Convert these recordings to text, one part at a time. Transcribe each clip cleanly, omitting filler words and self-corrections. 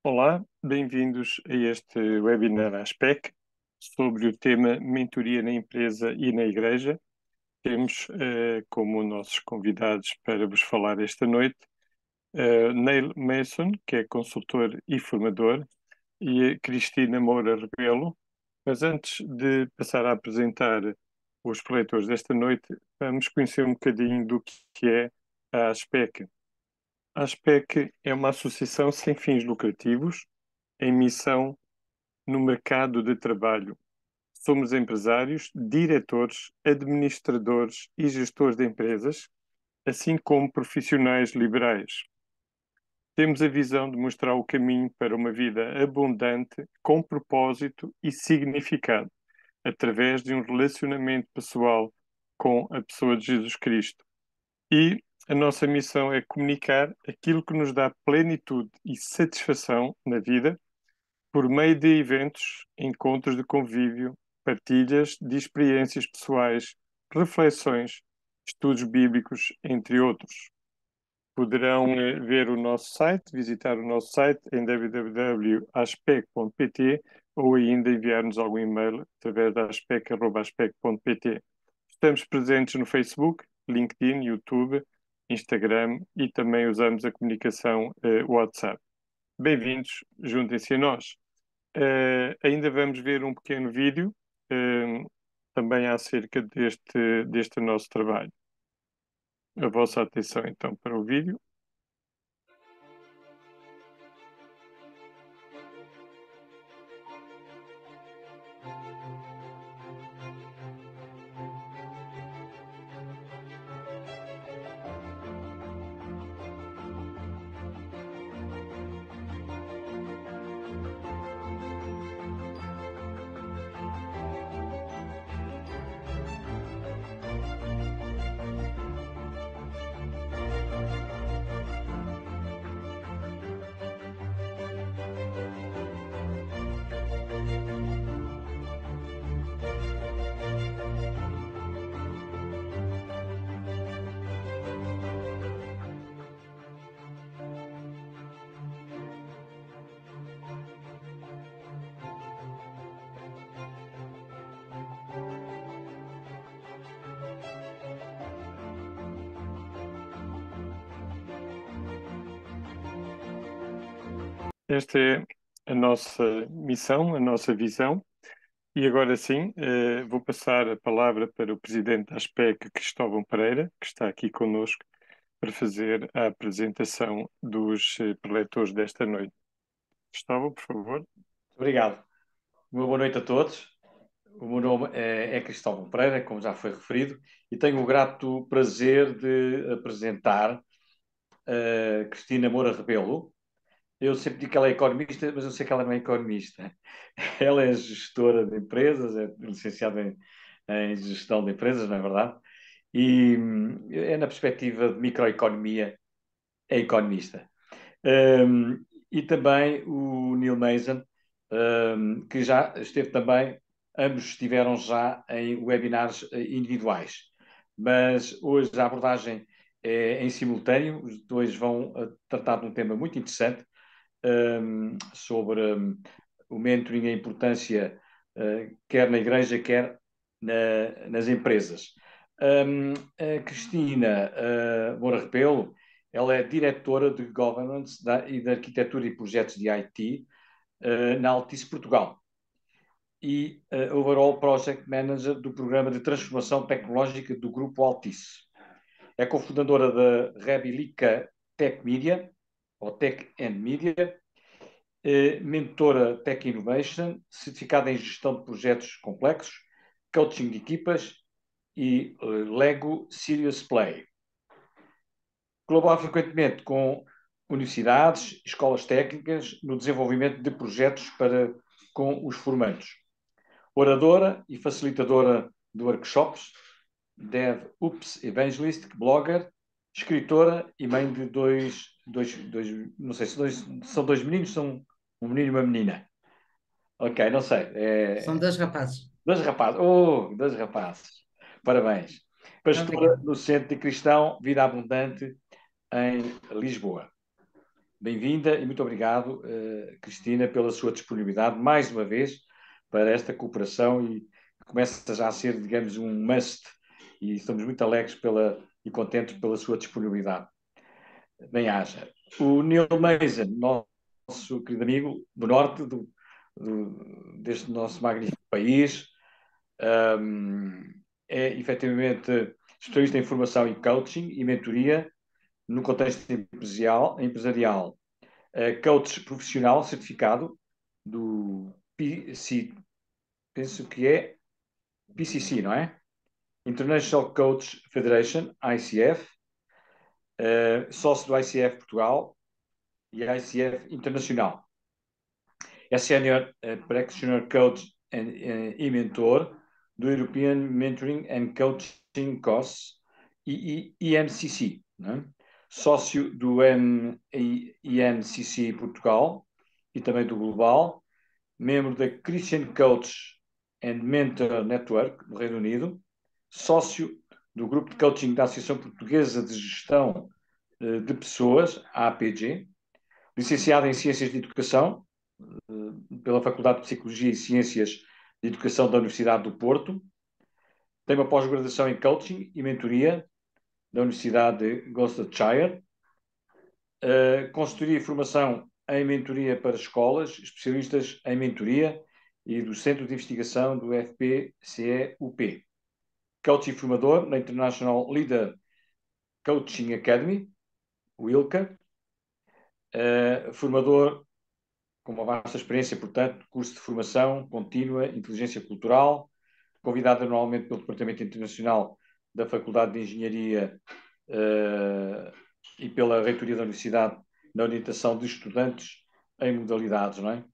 Olá, bem-vindos a este webinar ASPEC sobre o tema Mentoria na Empresa e na Igreja. Temos como nossos convidados para vos falar esta noite Neil Mason, que é consultor e formador, e a Cristina Moura Rebelo. Mas antes de passar a apresentar os preletores desta noite, vamos conhecer um bocadinho do que é a ASPEC. A ASPEC é uma associação sem fins lucrativos em missão no mercado de trabalho. Somos empresários, diretores, administradores e gestores de empresas, assim como profissionais liberais. Temos a visão de mostrar o caminho para uma vida abundante, com propósito e significado, através de um relacionamento pessoal com a pessoa de Jesus Cristo. E a nossa missão é comunicar aquilo que nos dá plenitude e satisfação na vida por meio de eventos, encontros de convívio, partilhas de experiências pessoais, reflexões, estudos bíblicos, entre outros. Poderão ver o nosso site, visitar o nosso site em www.aspec.pt ou ainda enviar-nos algum e-mail através da aspec.pt. Estamos presentes no Facebook, LinkedIn, YouTube, Instagram e também usamos a comunicação WhatsApp. Bem-vindos, juntem-se a nós. Ainda vamos ver um pequeno vídeo também acerca deste nosso trabalho. A vossa atenção então para o vídeo. Esta é a nossa missão, a nossa visão. E agora sim, vou passar a palavra para o presidente da ASPEC, Cristóvão Pereira, que está aqui conosco para fazer a apresentação dos preletores desta noite. Cristóvão, por favor. Obrigado. Uma boa noite a todos. O meu nome é Cristóvão Pereira, como já foi referido, e tenho o grato prazer de apresentar a Cristina Moura Rebelo. Eu sempre digo que ela é economista, mas eu sei que ela não é economista. Ela é gestora de empresas, é licenciada em gestão de empresas, não é verdade? E é na perspectiva de microeconomia, é economista. E também o Neil Mason, que já esteve também, ambos estiveram já em webinars individuais, mas hoje a abordagem é em simultâneo, os dois vão tratar de um tema muito interessante sobre o mentoring e a importância quer na igreja, quer nas empresas. A Cristina Moura Rebelo, ela é diretora de Governance e de Arquitetura e Projetos de IT na Altice Portugal e Overall Project Manager do Programa de Transformação Tecnológica do Grupo Altice. É cofundadora da Rebilica Tech Media, ou Tech and Media, mentora Tech Innovation, certificada em gestão de projetos complexos, coaching de equipas e Lego Serious Play. Colabora frequentemente com universidades, escolas técnicas no desenvolvimento de projetos com os formandos. Oradora e facilitadora de workshops, DevOps Evangelist, blogger, escritora e mãe de não sei se são dois meninos, são um menino e uma menina. Ok, não sei. São dois rapazes. Dois rapazes. Oh, dois rapazes. Parabéns. Pastora Obrigada. no Centro de Cristão Vida Abundante, em Lisboa. bem-vinda e muito obrigado, Cristina, pela sua disponibilidade, mais uma vez, para esta cooperação e começa já a ser, digamos, um must e estamos muito alegres e contentes pela sua disponibilidade. Bem-haja. O Neil Mason, nosso querido amigo do norte deste nosso magnífico país, é efetivamente especialista em formação e coaching e mentoria no contexto empresarial, coach profissional certificado do PC, penso que é PCC, não é? International Coach Federation, ICF, sócio do ICF Portugal e ICF Internacional. É Senior Practitioner Coach e Mentor do European Mentoring and Coaching Course, EMCC, né? Sócio do EMCC Portugal e também do Global, membro da Christian Coach and Mentor Network do Reino Unido, sócio do grupo de coaching da Associação Portuguesa de Gestão de Pessoas, a APG, licenciado em Ciências de Educação pela Faculdade de Psicologia e Ciências de Educação da Universidade do Porto, tem uma pós-graduação em coaching e mentoria da Universidade de Gloucestershire, consultoria e formação em mentoria para escolas, especialistas em mentoria e do Centro de Investigação do FPCE-UP. Coach e formador na International Leader Coaching Academy, o ILCA. Formador com uma vasta experiência, portanto, curso de formação contínua, inteligência cultural, convidado anualmente pelo Departamento Internacional da Faculdade de Engenharia e pela Reitoria da Universidade na orientação de estudantes em modalidades, não é?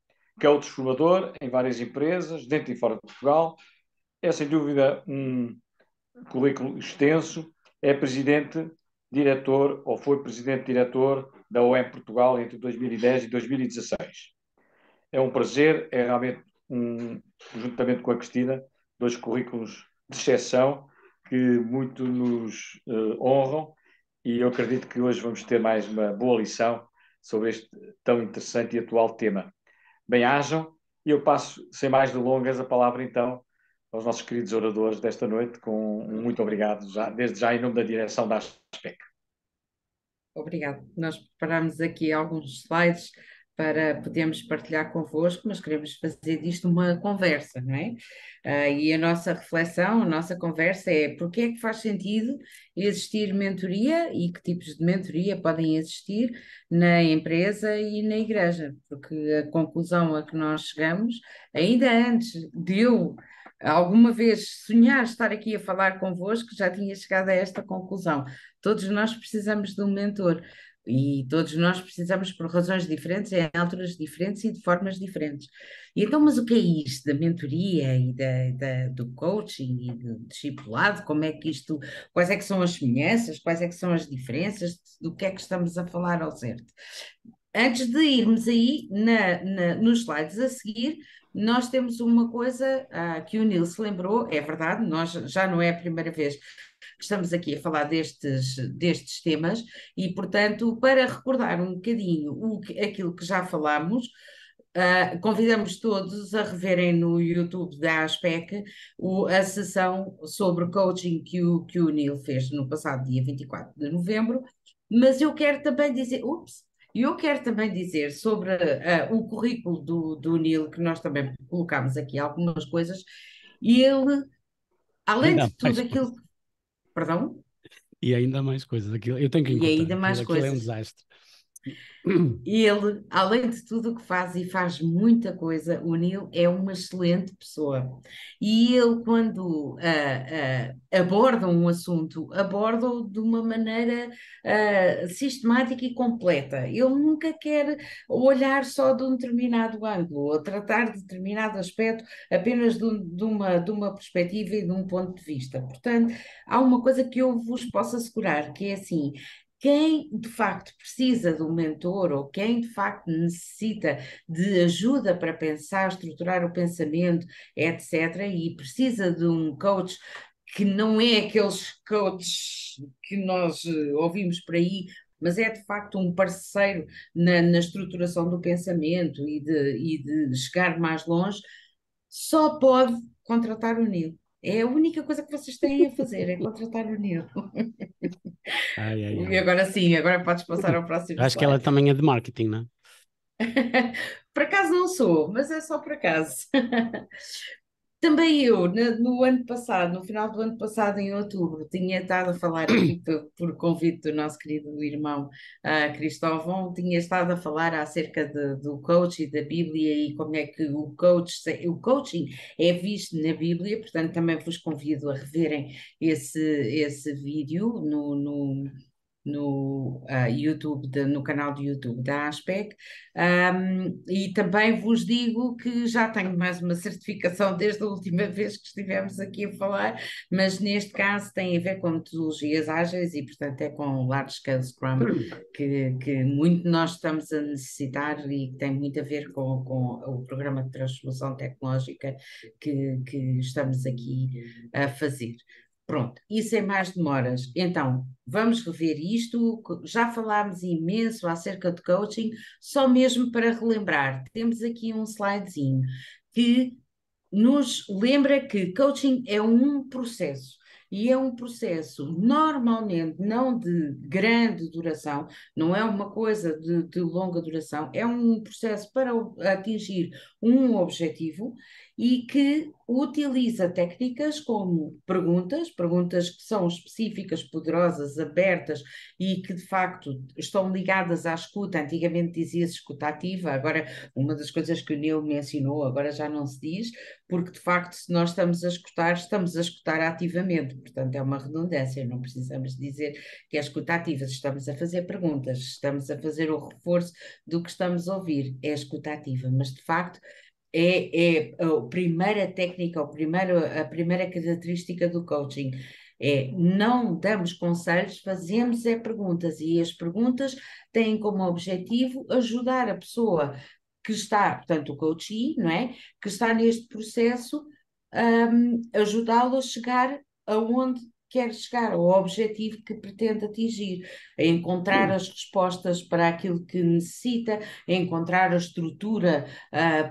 Coach formador em várias empresas, dentro e fora de Portugal. É, sem dúvida, um currículo extenso. É presidente, diretor, ou foi presidente-diretor da OEM Portugal entre 2010 e 2016. É um prazer, é realmente, juntamente com a Cristina, dois currículos de exceção que muito nos honram e eu acredito que hoje vamos ter mais uma boa lição sobre este tão interessante e atual tema. Bem-ajam e eu passo, sem mais delongas, a palavra então aos nossos queridos oradores desta noite, com um muito obrigado, desde já em nome da direção da ASPEC. Obrigada. Nós preparamos aqui alguns slides para podermos partilhar convosco, mas queremos fazer disto uma conversa, não é? E a nossa reflexão, a nossa conversa é porque é que faz sentido existir mentoria e que tipos de mentoria podem existir na empresa e na igreja, porque a conclusão a que nós chegamos, ainda antes de eu alguma vez sonhar estar aqui a falar convosco, já tinha chegado a esta conclusão. Todos nós precisamos de um mentor e todos nós precisamos por razões diferentes, em alturas diferentes e de formas diferentes. E então, mas o que é isto da mentoria e do coaching e do discipulado? Como é que isto, quais é que são as semelhanças, quais é que são as diferenças, do que é que estamos a falar ao certo? Antes de irmos aí, nos slides a seguir, nós temos uma coisa que o Nil se lembrou, é verdade, nós já não é a primeira vez que estamos aqui a falar destes temas, e, portanto, para recordar um bocadinho aquilo que já falámos, convidamos todos a reverem no YouTube da ASPEC a sessão sobre coaching que o Neil fez no passado dia 24 de novembro, mas eu quero também dizer, eu quero também dizer sobre o currículo do Neil, que nós também colocámos aqui algumas coisas, e ele, além Ainda há de tudo mais aquilo coisas. Perdão? E ainda mais coisas. Eu tenho que E encurtar. ainda mais Aquilo é um coisas. desastre. E ele, além de tudo o que faz e faz muita coisa, o Neil é uma excelente pessoa. E ele, quando aborda um assunto, aborda-o de uma maneira sistemática e completa. Ele nunca quer olhar só de um determinado ângulo ou tratar de determinado aspecto apenas de uma perspectiva e de um ponto de vista. Portanto, há uma coisa que eu vos posso assegurar, que é assim. Quem de facto precisa de um mentor ou quem de facto necessita de ajuda para pensar, estruturar o pensamento, etc., e precisa de um coach que não é aqueles coaches que nós ouvimos por aí, mas é de facto um parceiro na estruturação do pensamento e de chegar mais longe, só pode contratar o Nilo. É a única coisa que vocês têm a fazer, é contratar o Nilo. Ai, ai, E ai. agora sim, agora podes passar ao próximo Acho que ela slide. também é de marketing, não é? Por acaso não sou, mas é só por acaso. Também eu, no ano passado, no final do ano passado, em outubro, tinha estado a falar aqui por convite do nosso querido irmão Cristóvão, tinha estado a falar acerca do coach e da Bíblia e como é que o coaching é visto na Bíblia, portanto também vos convido a reverem esse vídeo no YouTube, no canal do YouTube da Aspec. E também vos digo que já tenho mais uma certificação desde a última vez que estivemos aqui a falar, mas neste caso tem a ver com metodologias ágeis e, portanto, é com Large Scale Scrum que muito nós estamos a necessitar e que tem muito a ver com o programa de transformação tecnológica que estamos aqui a fazer. Pronto, e sem mais demoras, então vamos rever isto. Já falámos imenso acerca de coaching, só mesmo para relembrar, temos aqui um slidezinho que nos lembra que coaching é um processo. E é um processo normalmente não de grande duração, não é uma coisa de longa duração, é um processo para atingir um objetivo e que utiliza técnicas como perguntas que são específicas, poderosas, abertas e que de facto estão ligadas à escuta. Antigamente dizia-se escuta ativa, agora uma das coisas que o Neil mencionou, agora já não se diz, porque de facto, se nós estamos a escutar ativamente, portanto é uma redundância, não precisamos dizer que é escuta ativa, estamos a fazer perguntas, estamos a fazer o reforço do que estamos a ouvir, é escuta ativa, mas de facto é a primeira técnica, a primeira característica do coaching. Não damos conselhos, fazemos perguntas e as perguntas têm como objetivo ajudar a pessoa que está, portanto, o coachee, não é? Que está neste processo, ajudá-lo a chegar aonde quer chegar, ao objetivo que pretende atingir, a encontrar as respostas para aquilo que necessita, a encontrar a estrutura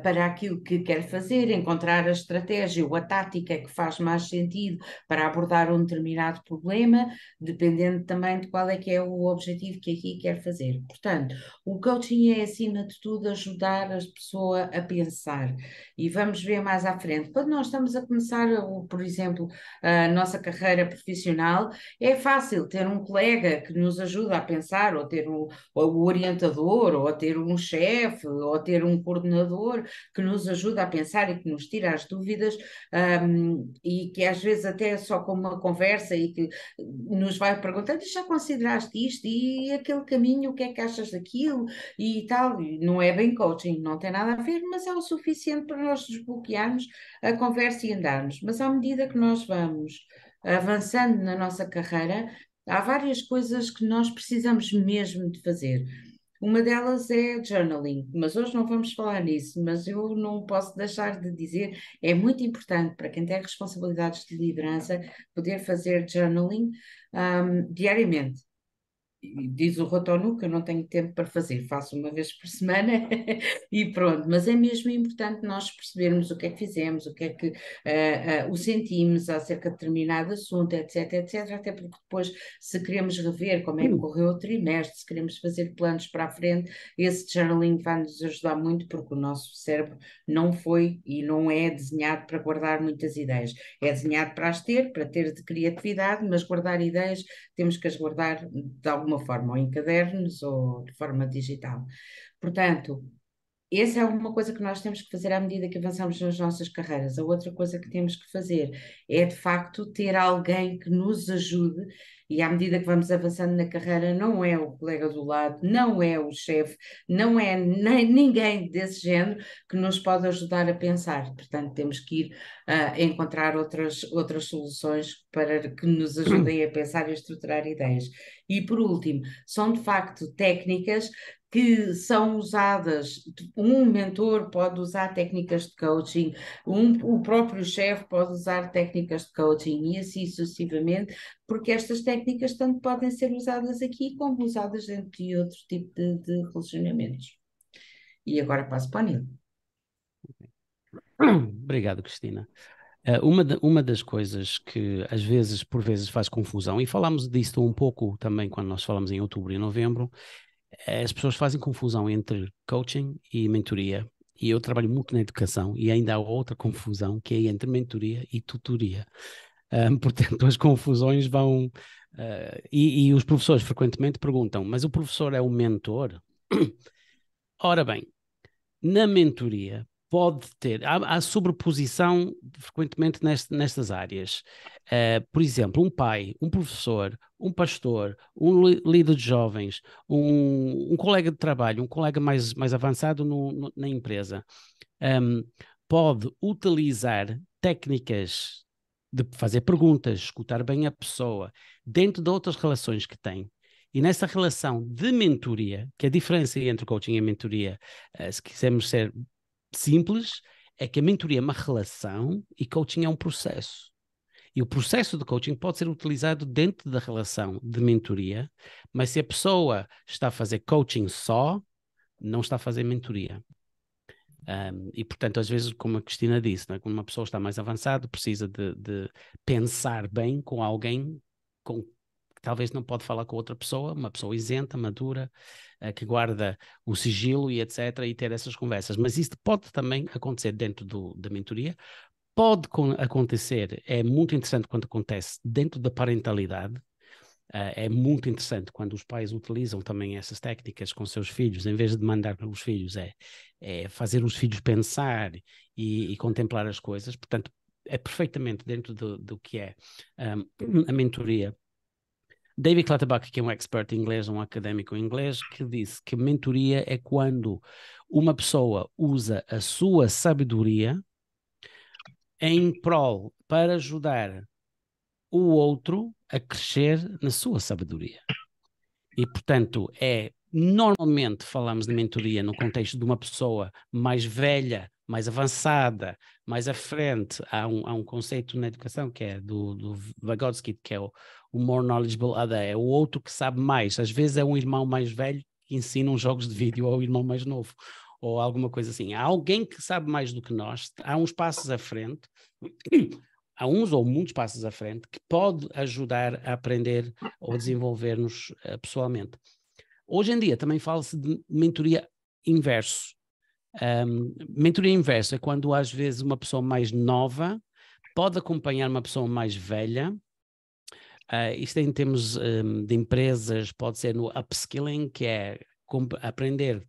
para aquilo que quer fazer, encontrar a estratégia ou a tática que faz mais sentido para abordar um determinado problema, dependendo também de qual é que é o objetivo que aqui quer fazer. Portanto, o coaching é, acima de tudo, ajudar a pessoa a pensar. E vamos ver mais à frente. Quando nós estamos a começar, por exemplo, a nossa carreira profissional, é fácil ter um colega que nos ajuda a pensar, ou ter o orientador, ou ter um chefe, ou ter um coordenador que nos ajuda a pensar e que nos tira as dúvidas, e que às vezes até só com uma conversa e que nos vai perguntando, já consideraste isto e aquele caminho, o que é que achas daquilo e tal, e não é bem coaching, não tem nada a ver, mas é o suficiente para nós desbloquearmos a conversa e andarmos. Mas à medida que nós vamos avançando na nossa carreira, há várias coisas que nós precisamos mesmo de fazer. Uma delas é journaling, mas hoje não vamos falar nisso, mas eu não posso deixar de dizer, é muito importante para quem tem responsabilidades de liderança poder fazer journaling diariamente. Diz o Rotonu que eu não tenho tempo para fazer, faço uma vez por semana e pronto, mas é mesmo importante nós percebermos o que é que fizemos, o que é que o sentimos acerca de determinado assunto, etc, etc, até porque depois se queremos rever como é que correu o trimestre, se queremos fazer planos para a frente, esse journaling vai nos ajudar muito porque o nosso cérebro não foi e não é desenhado para guardar muitas ideias, é desenhado para as ter, para ter de criatividade, mas guardar ideias temos que as guardar de alguma forma, ou em cadernos ou de forma digital. Portanto, essa é uma coisa que nós temos que fazer à medida que avançamos nas nossas carreiras. A outra coisa que temos que fazer é, de facto, ter alguém que nos ajude, e à medida que vamos avançando na carreira, não é o colega do lado, não é o chefe, não é ninguém desse género que nos pode ajudar a pensar. Portanto, temos que ir encontrar outras soluções para que nos ajudem a pensar e a estruturar ideias. E, por último, são, de facto, técnicas que são usadas, um mentor pode usar técnicas de coaching, o próprio chefe pode usar técnicas de coaching e assim sucessivamente, porque estas técnicas tanto podem ser usadas aqui como usadas dentro de outro tipo de relacionamentos. E agora passo para a Nilo. Obrigado, Cristina. Uma das coisas que às vezes, por vezes, faz confusão, e falámos disto um pouco também quando nós falamos em outubro e novembro, as pessoas fazem confusão entre coaching e mentoria. E eu trabalho muito na educação e ainda há outra confusão que é entre mentoria e tutoria. Portanto, as confusões vão... e os professores frequentemente perguntam, mas o professor é o mentor? Ora bem, na mentoria pode ter, há sobreposição frequentemente nestas áreas. Por exemplo, um pai, um professor, um pastor, um líder de jovens, um colega de trabalho, um colega mais avançado na empresa, pode utilizar técnicas de fazer perguntas, escutar bem a pessoa, dentro de outras relações que tem. E nessa relação de mentoria, que a diferença entre coaching e a mentoria, se quisermos ser simples, é que a mentoria é uma relação e coaching é um processo. E o processo de coaching pode ser utilizado dentro da relação de mentoria, mas se a pessoa está a fazer coaching só, não está a fazer mentoria. E portanto, às vezes, como a Cristina disse, não é? Quando uma pessoa está mais avançada, precisa de pensar bem com alguém que talvez não pode falar com outra pessoa, uma pessoa isenta, madura, que guarda o sigilo e etc., e ter essas conversas. Mas isso pode também acontecer dentro da mentoria, pode acontecer, é muito interessante quando acontece dentro da parentalidade. É muito interessante quando os pais utilizam também essas técnicas com seus filhos, em vez de mandar para os filhos, é fazer os filhos pensar e contemplar as coisas. Portanto, é perfeitamente dentro do que é a mentoria. David Clutterbuck, que é um expert em inglês, um académico em inglês, que disse que mentoria é quando uma pessoa usa a sua sabedoria em prol para ajudar o outro a crescer na sua sabedoria. E, portanto, normalmente falamos de mentoria no contexto de uma pessoa mais velha, mais avançada, mais à frente. Há um conceito na educação que é do Vygotsky, que é o more knowledgeable other, é o outro que sabe mais. Às vezes é um irmão mais velho que ensina uns jogos de vídeo ao irmão mais novo, ou alguma coisa assim. Há alguém que sabe mais do que nós, há uns passos à frente, há uns ou muitos passos à frente, que pode ajudar a aprender ou a desenvolver-nos pessoalmente. Hoje em dia também fala-se de mentoria inverso. Mentoria inverso é quando às vezes uma pessoa mais nova pode acompanhar uma pessoa mais velha. Isto em termos de empresas pode ser no upskilling, que é aprender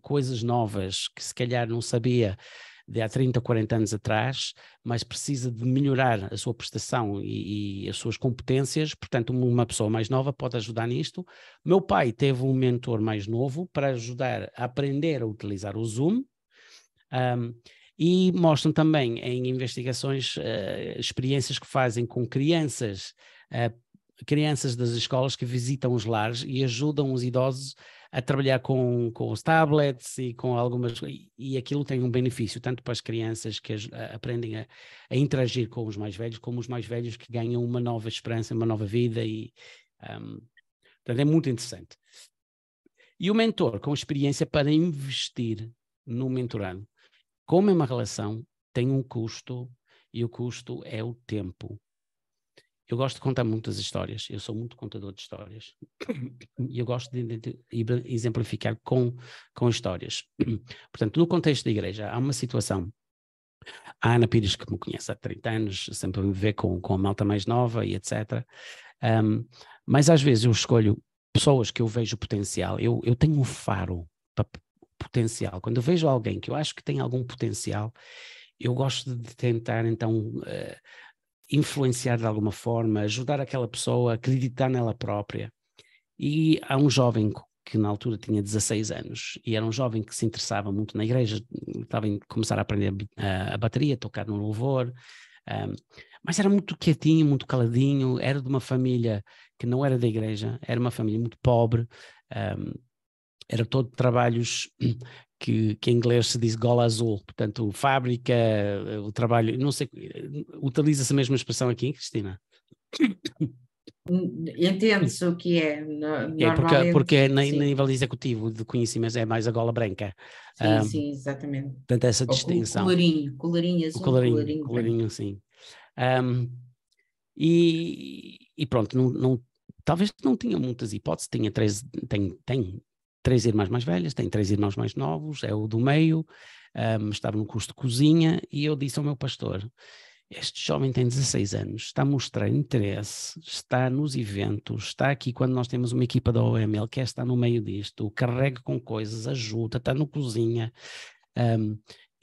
coisas novas que se calhar não sabia de há 30, 40 anos atrás, mas precisa de melhorar a sua prestação e as suas competências. Portanto, uma pessoa mais nova pode ajudar nisto. Meu pai teve um mentor mais novo para ajudar a aprender a utilizar o Zoom. E mostram também em investigações experiências que fazem com crianças das escolas que visitam os lares e ajudam os idosos a trabalhar com os tablets e com algumas... E aquilo tem um benefício tanto para as crianças que aprendem a interagir com os mais velhos, como os mais velhos que ganham uma nova esperança, uma nova vida. Portanto, é muito interessante. E o mentor com experiência para investir no mentorado. Como é uma relação, tem um custo e o custo é o tempo. Eu gosto de contar muitas histórias, eu sou muito contador de histórias e eu gosto de exemplificar com histórias. Portanto, no contexto da igreja, há uma situação. A Ana Pires, que me conhece há 30 anos, sempre me vê com a malta mais nova e etc. Mas às vezes eu escolho pessoas que eu vejo potencial. Eu tenho um faro para potencial. Quando eu vejo alguém que eu acho que tem algum potencial, eu gosto de tentar então influenciar de alguma forma, ajudar aquela pessoa a acreditar nela própria. E há um jovem que na altura tinha 16 anos e era um jovem que se interessava muito na igreja, estava a começar a aprender a bateria, tocar no louvor, mas era muito quietinho, muito caladinho, era de uma família que não era da igreja, era uma família muito pobre, era todo trabalhos que em inglês se diz gola azul, portanto, fábrica, o trabalho, não sei, utiliza-se a mesma expressão aqui, Cristina? Entende-se o que é, normalmente, porque na sim. nível executivo de conhecimentos é mais a gola branca. Sim, sim, exatamente. Portanto, essa Ou distinção. colorinho O azul, colorinho, colorinho branco. sim. E pronto, talvez não tinha muitas hipóteses, tem 3 irmãs mais velhas, tem 3 irmãos mais novos, é o do meio, estava no curso de cozinha, e eu disse ao meu pastor, este jovem tem 16 anos, está a mostrar interesse, está nos eventos, está aqui quando nós temos uma equipa da OML, quer estar no meio disto, carrega com coisas, ajuda, está no cozinha,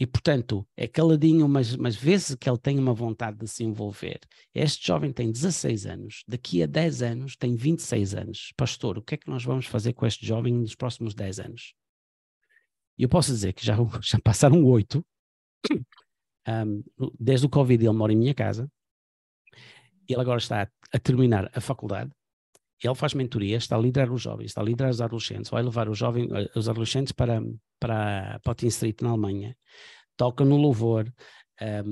e portanto é caladinho, mas vê-se que ele tem uma vontade de se envolver. Este jovem tem 16 anos, daqui a 10 anos tem 26 anos. Pastor, o que é que nós vamos fazer com este jovem nos próximos 10 anos? E eu posso dizer que já passaram 8. Desde o Covid ele mora em minha casa, ele agora está a terminar a faculdade, ele faz mentoria, está a liderar os jovens, está a liderar os adolescentes, vai levar os adolescentes para o Teen Street na Alemanha, toca no louvor,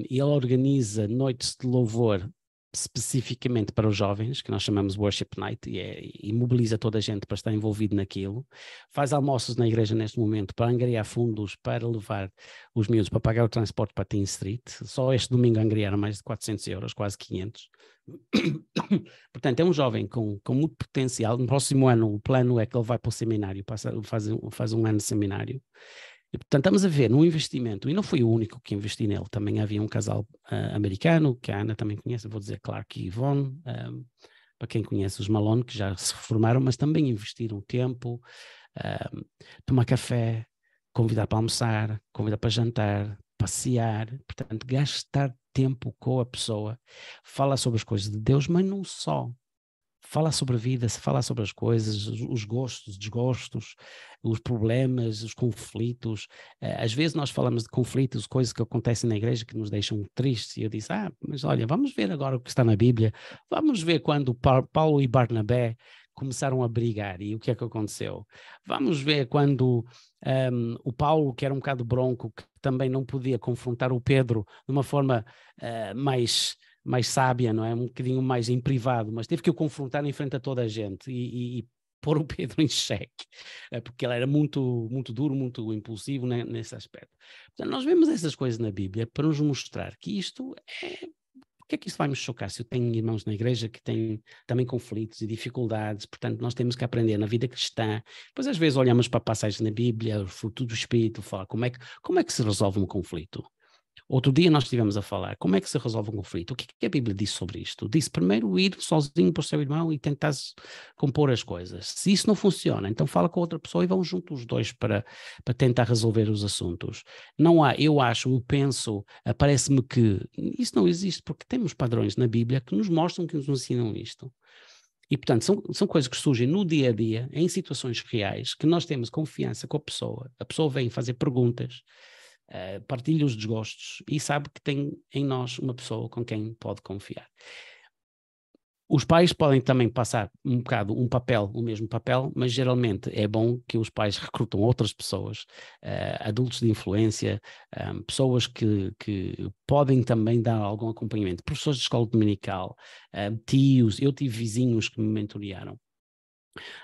e ele organiza noites de louvor especificamente para os jovens, que nós chamamos Worship Night, e mobiliza toda a gente para estar envolvido naquilo, faz almoços na igreja neste momento para angariar fundos para levar os miúdos para pagar o transporte para Teen Street. Só este domingo angariaram mais de 400 euros, quase 500. Portanto, é um jovem com muito potencial. No próximo ano o plano é que ele vai para o seminário, faz um ano de seminário. E, portanto, estamos a ver num investimento, e não foi o único que investi nele, também havia um casal americano, que a Ana também conhece, vou dizer Clark e Yvonne, para quem conhece os Malone, que já se formaram, mas também investiram tempo, tomar café, convidar para almoçar, convidar para jantar, passear, portanto, gastar tempo com a pessoa, falar sobre as coisas de Deus, mas não só. Fala sobre a vida, fala sobre as coisas, os gostos, desgostos, os problemas, os conflitos. Às vezes nós falamos de conflitos, coisas que acontecem na igreja que nos deixam tristes. E eu disse, mas olha, vamos ver agora o que está na Bíblia. Vamos ver quando Paulo e Barnabé começaram a brigar e o que é que aconteceu. Vamos ver quando o Paulo, que era um bocado bronco, que também não podia confrontar o Pedro de uma forma mais sábia, não é? Um bocadinho mais em privado, mas teve que o confrontar em frente a toda a gente e pôr o Pedro em xeque, porque ele era muito, muito duro, muito impulsivo nesse aspecto. Portanto, nós vemos essas coisas na Bíblia para nos mostrar que isto é... Por que é que isso vai me chocar se eu tenho irmãos na igreja que têm também conflitos e dificuldades? Portanto, nós temos que aprender na vida cristã. Depois, às vezes, olhamos para passagens na Bíblia, o fruto do Espírito, fala como é que se resolve um conflito? Outro dia nós estivemos a falar, como é que se resolve um conflito? O que é que a Bíblia diz sobre isto? Diz primeiro ir sozinho para o seu irmão e tentar compor as coisas. Se isso não funciona, então fala com outra pessoa e vão juntos os dois para tentar resolver os assuntos. Não há, eu penso, parece-me que isso não existe, porque temos padrões na Bíblia que nos mostram, que nos ensinam isto. E, portanto, são coisas que surgem no dia a dia, em situações reais, que nós temos confiança com a pessoa vem fazer perguntas, partilha os desgostos e sabe que tem em nós uma pessoa com quem pode confiar. Os pais podem também passar um bocado o mesmo papel, mas geralmente é bom que os pais recrutam outras pessoas, adultos de influência, pessoas que podem também dar algum acompanhamento, professores de escola dominical, tios. Eu tive vizinhos que me mentorearam.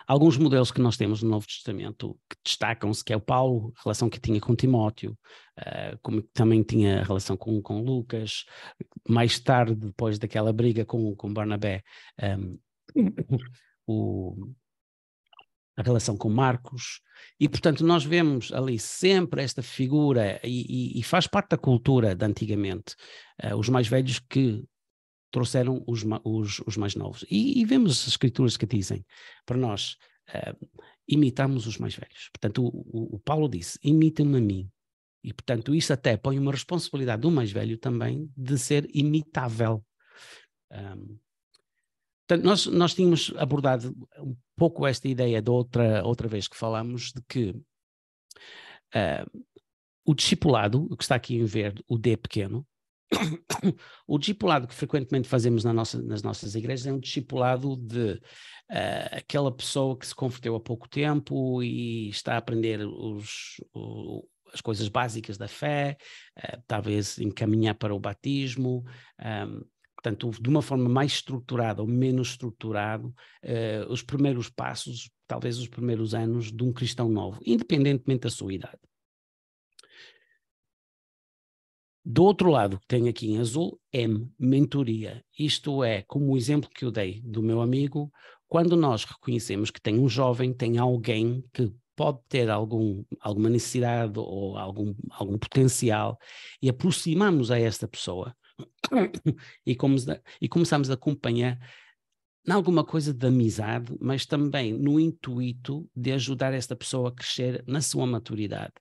Alguns modelos que nós temos no Novo Testamento que destacam-se, que é o Paulo, a relação que tinha com Timóteo, como também tinha a relação com Lucas, mais tarde, depois daquela briga com Barnabé, a relação com Marcos, e portanto nós vemos ali sempre esta figura, e faz parte da cultura de antigamente, os mais velhos que trouxeram os mais novos. E vemos as escrituras que dizem para nós imitarmos os mais velhos. Portanto, o Paulo disse, imita-me a mim. E, portanto, isso até põe uma responsabilidade do mais velho também de ser imitável. Portanto, nós tínhamos abordado um pouco esta ideia de outra vez que falamos, de que o discipulado, o que está aqui em verde, o D pequeno, O discipulado que frequentemente fazemos nas nossas igrejas é um discipulado de aquela pessoa que se converteu há pouco tempo e está a aprender as coisas básicas da fé, talvez encaminhar para o batismo, portanto, de uma forma mais estruturada ou menos estruturado, os primeiros passos, talvez os primeiros anos de um cristão novo, independentemente da sua idade. Do outro lado, que tem aqui em azul, M, mentoria. Isto é, como o exemplo que eu dei do meu amigo, quando nós reconhecemos que tem um jovem, tem alguém que pode ter alguma necessidade ou algum potencial e aproximamos a esta pessoa e começamos a acompanhar em alguma coisa de amizade, mas também no intuito de ajudar esta pessoa a crescer na sua maturidade,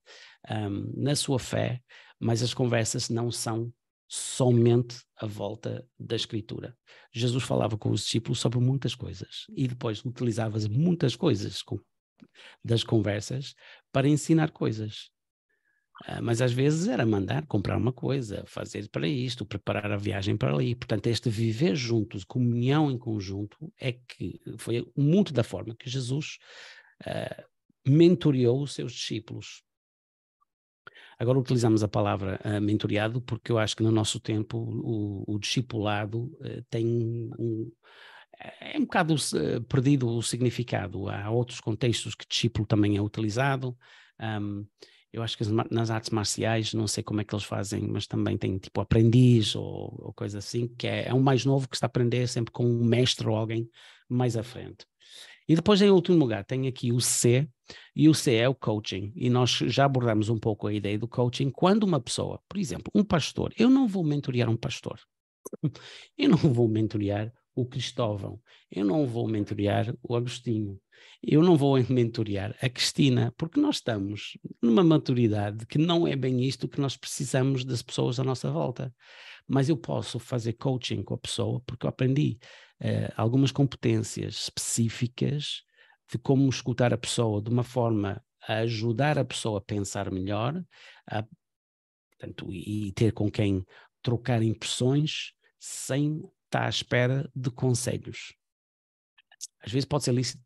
na sua fé, mas as conversas não são somente à volta da Escritura. Jesus falava com os discípulos sobre muitas coisas e depois utilizava muitas coisas das conversas para ensinar coisas. Mas às vezes era mandar comprar uma coisa, fazer para isto, preparar a viagem para ali. Portanto, este viver juntos, comunhão em conjunto, é que foi muito da forma que Jesus mentoreou os seus discípulos. Agora utilizamos a palavra mentoreado porque eu acho que no nosso tempo o discipulado é um bocado perdido o significado. Há outros contextos que discípulo também é utilizado. Eu acho que nas artes marciais, não sei como é que eles fazem, mas também tem tipo aprendiz ou coisa assim, que é um mais novo que está a aprender sempre com um mestre ou alguém mais à frente. E depois, em último lugar, tem aqui o C, e o C é o coaching. E nós já abordamos um pouco a ideia do coaching. Quando uma pessoa, por exemplo, um pastor, eu não vou mentorear um pastor. Eu não vou mentorear o Cristóvão. Eu não vou mentorear o Agostinho. Eu não vou mentorear a Cristina, porque nós estamos numa maturidade que não é bem isto que nós precisamos das pessoas à nossa volta. Mas eu posso fazer coaching com a pessoa porque eu aprendi algumas competências específicas de como escutar a pessoa de uma forma a ajudar a pessoa a pensar melhor, portanto, e ter com quem trocar impressões sem estar à espera de conselhos. Às vezes pode ser lícito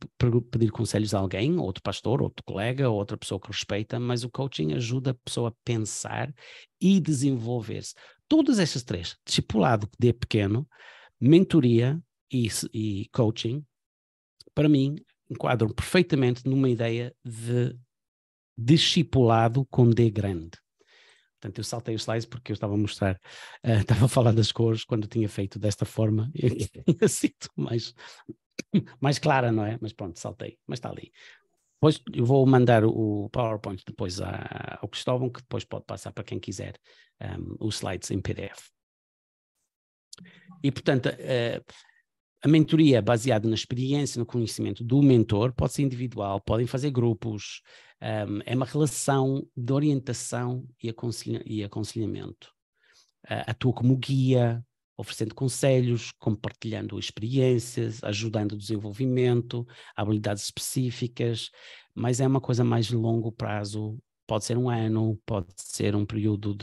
pedir conselhos a alguém, outro pastor, outro colega, outra pessoa que respeita, mas o coaching ajuda a pessoa a pensar e desenvolver-se. Todas estas três, discipulado de pequeno, mentoria e coaching, para mim, enquadram perfeitamente numa ideia de discipulado com D grande. Portanto, eu saltei os slides porque eu estava a mostrar, estava a falar das cores quando eu tinha feito desta forma, eu tinha sido mais clara, não é? Mas pronto, saltei, mas está ali. Depois eu vou mandar o PowerPoint depois ao Cristóvão, que depois pode passar para quem quiser os slides em PDF. E, portanto, a mentoria baseada na experiência, no conhecimento do mentor, pode ser individual, podem fazer grupos, é uma relação de orientação e aconselhamento. Atua como guia, oferecendo conselhos, compartilhando experiências, ajudando o desenvolvimento, habilidades específicas, mas é uma coisa mais de longo prazo, pode ser um ano, pode ser um período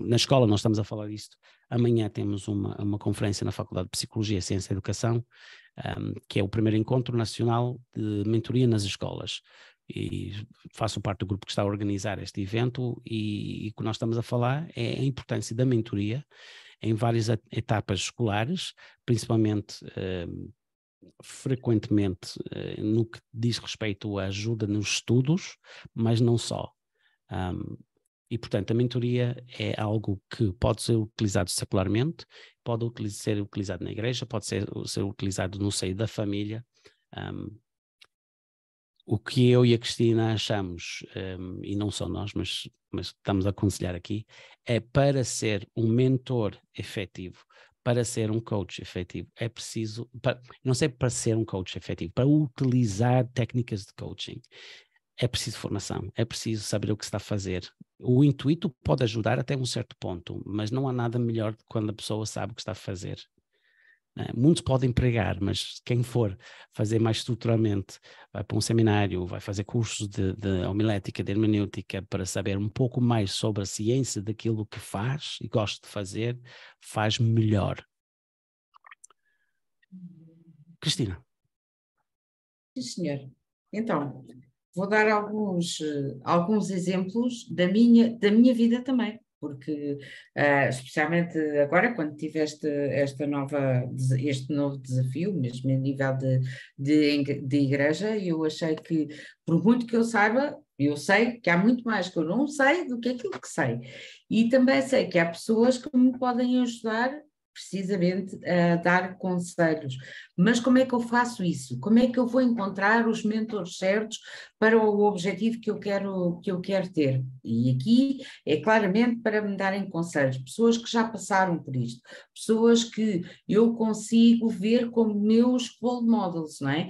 na escola, nós estamos a falar disto. Amanhã temos uma conferência na Faculdade de Psicologia, Ciência e Educação, que é o primeiro encontro nacional de mentoria nas escolas. E faço parte do grupo que está a organizar este evento e o que nós estamos a falar é a importância da mentoria em várias etapas escolares, principalmente frequentemente no que diz respeito à ajuda nos estudos, mas não só. E, portanto, a mentoria é algo que pode ser utilizado secularmente, pode ser utilizado na igreja, pode ser utilizado no seio da família. O que eu e a Cristina achamos, e não só nós, mas estamos a aconselhar aqui, é para ser um mentor efetivo, para ser um coach efetivo, é preciso, não sei para ser um coach efetivo, para utilizar técnicas de coaching, é preciso formação, é preciso saber o que se está a fazer. O intuito pode ajudar até um certo ponto, mas não há nada melhor quando a pessoa sabe o que está a fazer. né? Muitos podem pregar, mas quem for fazer mais estruturalmente, vai para um seminário, vai fazer cursos de homilética, de hermenêutica, para saber um pouco mais sobre a ciência daquilo que faz e gosta de fazer, faz melhor. Cristina. Sim, senhor. Então, vou dar alguns exemplos da minha vida também, porque especialmente agora, quando tive este novo desafio, mesmo a nível de igreja, eu achei que, por muito que eu saiba, eu sei que há muito mais que eu não sei do que aquilo que sei. E também sei que há pessoas que me podem ajudar precisamente a dar conselhos. Mas como é que eu faço isso? Como é que eu vou encontrar os mentores certos para o objetivo que eu quero ter? E aqui é claramente para me darem conselhos, pessoas que já passaram por isto, pessoas que eu consigo ver como meus role models, não é?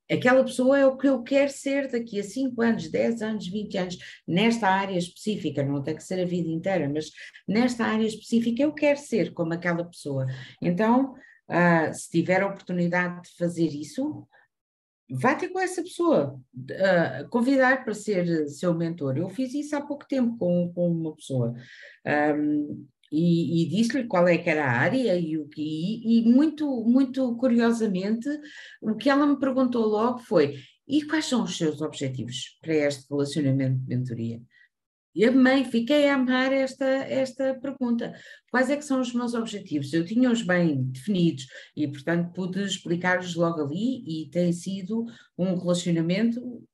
Aquela pessoa é o que eu quero ser daqui a 5 anos, 10 anos, 20 anos, nesta área específica, não tem que ser a vida inteira, mas nesta área específica eu quero ser como aquela pessoa. Então, se tiver a oportunidade de fazer isso, vá ter com essa pessoa, convidar para ser seu mentor. Eu fiz isso há pouco tempo com uma pessoa. E disse-lhe qual é que era a área e muito, muito curiosamente, o que ela me perguntou logo foi: e quais são os seus objetivos para este relacionamento de mentoria? E fiquei a amar esta pergunta. Quais é que são os meus objetivos? Eu tinha-os bem definidos e, portanto, pude explicar-os logo ali e tem sido um relacionamento,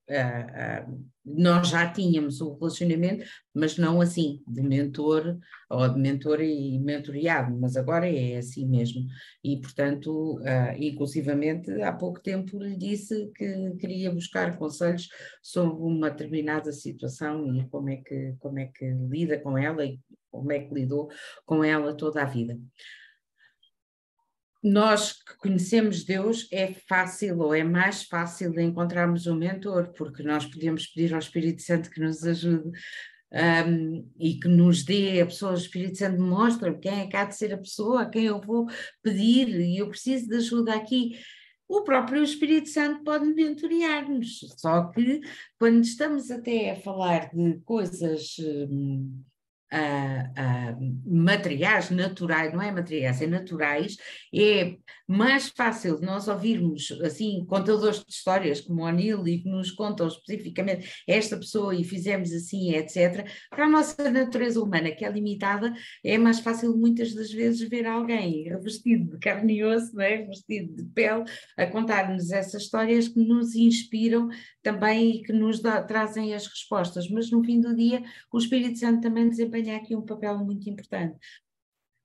nós já tínhamos um relacionamento, mas não assim, de mentor ou de mentor e mentoriado, mas agora é assim mesmo. E, portanto, inclusivamente, há pouco tempo lhe disse que queria buscar conselhos sobre uma determinada situação e como é que lida com ela e como é que lidou com ela toda a vida. Nós que conhecemos Deus, é fácil ou é mais fácil de encontrarmos um mentor, porque nós podemos pedir ao Espírito Santo que nos ajude e que nos dê a pessoa, o Espírito Santo mostra quem é que há de ser a pessoa a quem eu vou pedir e eu preciso de ajuda aqui. O próprio Espírito Santo pode mentorear-nos, só que quando estamos até a falar de coisas materiais, naturais, não é materiais, é naturais, é mais fácil nós ouvirmos assim contadores de histórias como o O'Neill e que nos contam especificamente esta pessoa e fizemos assim, etc. Para a nossa natureza humana, que é limitada, é mais fácil muitas das vezes ver alguém revestido de carne e osso, não é? Revestido de pele, a contar-nos essas histórias que nos inspiram também e que nos trazem as respostas, mas no fim do dia o Espírito Santo também desempenha aqui um papel muito importante.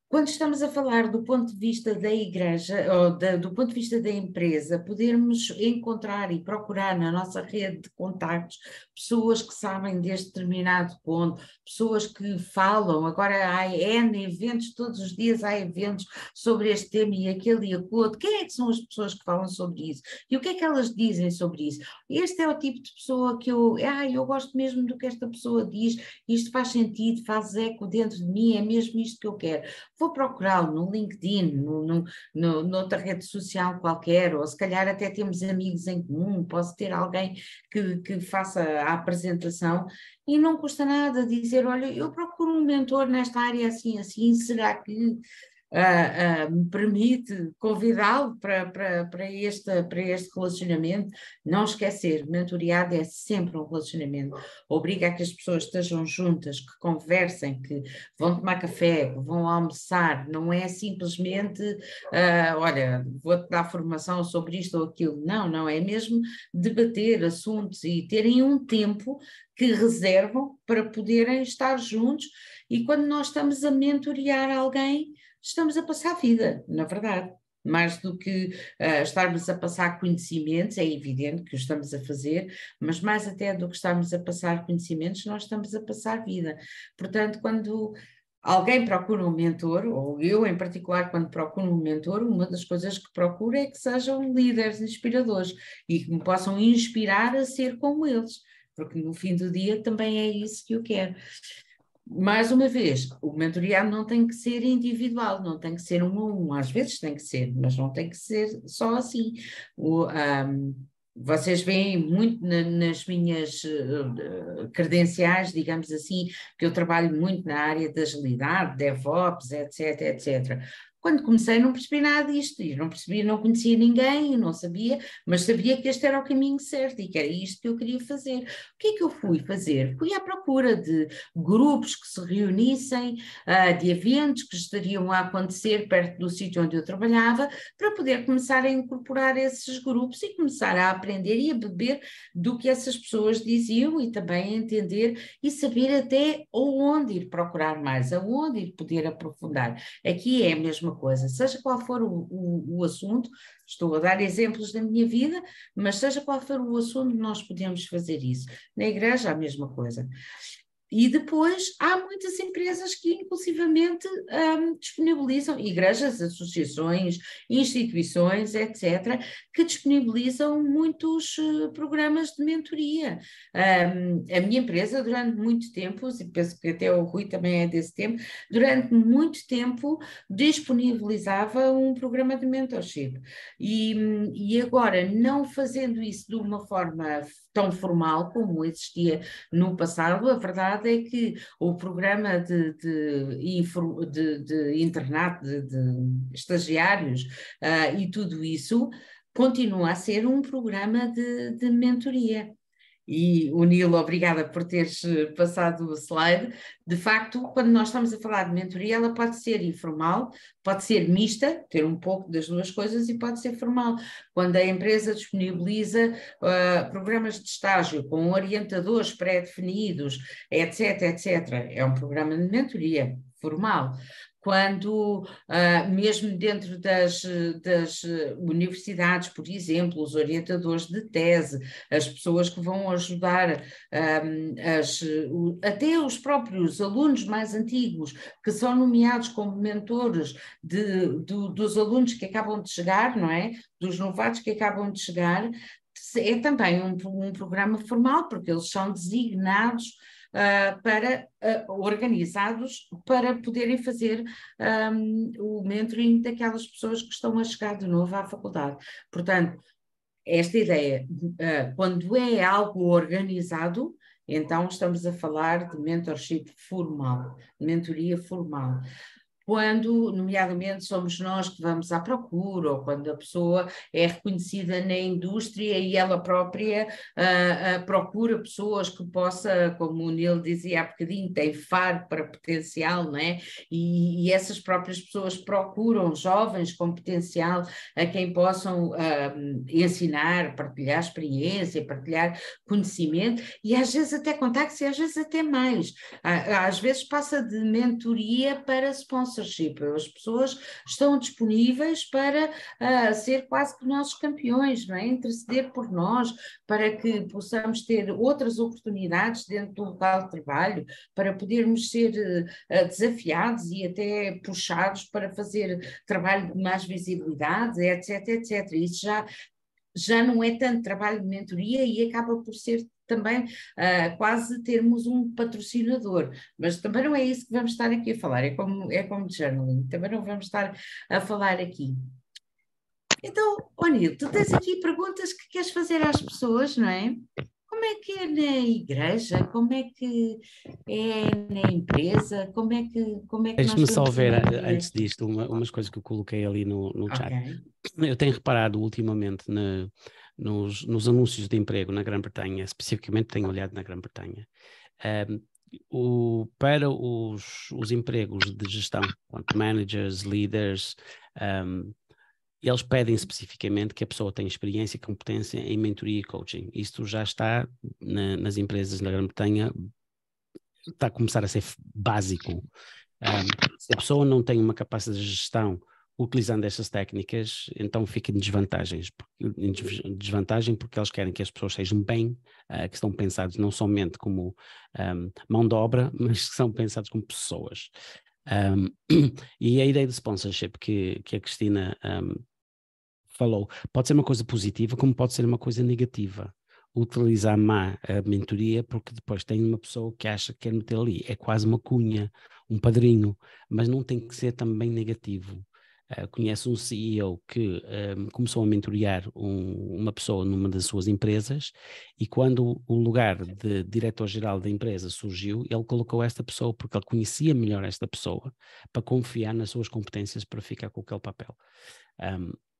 Quando estamos a falar do ponto de vista da igreja, ou do ponto de vista da empresa, podermos encontrar e procurar na nossa rede de contactos pessoas que sabem deste determinado ponto, pessoas que falam, agora há N eventos, todos os dias há eventos sobre este tema e aquele e aquele outro. Quem é que são as pessoas que falam sobre isso? E o que é que elas dizem sobre isso? Este é o tipo de pessoa que eu gosto mesmo do que esta pessoa diz, isto faz sentido, faz eco dentro de mim, é mesmo isto que eu quero. Vou procurá-lo no LinkedIn, noutra rede social qualquer, ou se calhar até temos amigos em comum, posso ter alguém que faça a apresentação e não custa nada dizer, olha, eu procuro um mentor nesta área assim, será que me permite convidá-lo para este relacionamento? Não esquecer, mentoreado é sempre um relacionamento, obriga a que as pessoas estejam juntas, que conversem, que vão tomar café, que vão almoçar, não é simplesmente, olha, vou-te dar formação sobre isto ou aquilo, não, é mesmo debater assuntos e terem um tempo que reservam para poderem estar juntos e quando nós estamos a mentorear alguém, estamos a passar vida, na verdade. Mais do que estarmos a passar conhecimentos, é evidente que o estamos a fazer, mas mais até do que estarmos a passar conhecimentos, nós estamos a passar vida. Portanto, quando alguém procura um mentor, ou eu em particular, quando procuro um mentor, uma das coisas que procuro é que sejam líderes inspiradores e que me possam inspirar a ser como eles, porque no fim do dia também é isso que eu quero. mais uma vez, o mentoriado não tem que ser individual, não tem que ser 1 a 1, às vezes tem que ser, mas não tem que ser só assim. Vocês veem muito nas minhas credenciais, digamos assim, que eu trabalho muito na área da agilidade, DevOps, etc, etc. Quando comecei não percebi nada disto, e não percebi, não conhecia ninguém, não sabia, mas sabia que este era o caminho certo e que era isto que eu queria fazer. O que é que eu fui fazer? Fui à procura de grupos que se reunissem, de eventos que estariam a acontecer perto do sítio onde eu trabalhava, para poder começar a incorporar esses grupos e começar a aprender e a beber do que essas pessoas diziam e também a entender e saber até onde ir procurar mais, aonde ir poder aprofundar. Aqui é a mesma coisa, seja qual for o assunto, estou a dar exemplos da minha vida, mas seja qual for o assunto, nós podemos fazer isso. Na igreja, a mesma coisa. E depois há muitas empresas que inclusivamente disponibilizam, igrejas, associações, instituições, etc., que disponibilizam muitos programas de mentoria. A minha empresa, durante muito tempo, e penso que até o Rui também é desse tempo, durante muito tempo disponibilizava um programa de mentorship. E agora, não fazendo isso de uma forma tão formal como existia no passado, a verdade é que o programa de internato, de estagiários e tudo isso continua a ser um programa de mentoria. E o Nilo, obrigada por teres passado o slide. De facto, quando nós estamos a falar de mentoria, ela pode ser informal, pode ser mista, ter um pouco das duas coisas, e pode ser formal. Quando a empresa disponibiliza programas de estágio com orientadores pré-definidos, etc, etc, é um programa de mentoria formal. Quando, mesmo dentro das universidades, por exemplo, os orientadores de tese, as pessoas que vão ajudar, até os próprios alunos mais antigos, que são nomeados como mentores dos alunos que acabam de chegar, não é? Dos novatos que acabam de chegar, é também um programa formal, porque eles são designados organizados para poderem fazer o mentoring daquelas pessoas que estão a chegar de novo à faculdade. Portanto, esta ideia, quando é algo organizado, então estamos a falar de mentorship formal, mentoria formal. Quando, nomeadamente, somos nós que vamos à procura, ou quando a pessoa é reconhecida na indústria e ela própria procura pessoas que possa, como o Nilo dizia há bocadinho, tem faro para potencial, não é? E essas próprias pessoas procuram jovens com potencial a quem possam ensinar, partilhar experiência, partilhar conhecimento, e às vezes até contactos e às vezes até mais. Às vezes passa de mentoria para sponsorship. As pessoas estão disponíveis para ser quase que nossos campeões, não é? Interceder por nós, para que possamos ter outras oportunidades dentro do local de trabalho, para podermos ser desafiados e até puxados para fazer trabalho de mais visibilidade, etc, etc. Isso já não é tanto trabalho de mentoria e acaba por ser também quase termos um patrocinador, mas também não é isso que vamos estar aqui a falar, é como journaling, também não vamos estar a falar aqui. Então, Nilo, tu tens aqui perguntas que queres fazer às pessoas, não é? Como é que é na igreja? Como é que é na empresa? Como é que nós Deixe-me só vemos ver, a mentoria? antes disto, umas coisas que eu coloquei ali no chat. Ok. Eu tenho reparado ultimamente nos anúncios de emprego na Grã-Bretanha, especificamente tenho olhado na Grã-Bretanha, para os empregos de gestão, managers, leaders, eles pedem especificamente que a pessoa tenha experiência e competência em mentoria e coaching. Isto já está nas empresas na Grã-Bretanha, está a começar a ser básico. Se a pessoa não tem uma capacidade de gestão utilizando estas técnicas, então fica em desvantagem porque eles querem que as pessoas sejam bem, que estão pensados não somente como mão de obra, mas que são pensados como pessoas. E a ideia de sponsorship que a Cristina falou, pode ser uma coisa positiva como pode ser uma coisa negativa. utiliza a mentoria porque depois tem uma pessoa que acha que quer meter ali. É quase uma cunha, um padrinho, mas não tem que ser também negativo. Conhece um CEO que começou a mentorear uma pessoa numa das suas empresas e quando o lugar de diretor-geral da empresa surgiu, ele colocou esta pessoa porque ele conhecia melhor esta pessoa para confiar nas suas competências para ficar com aquele papel.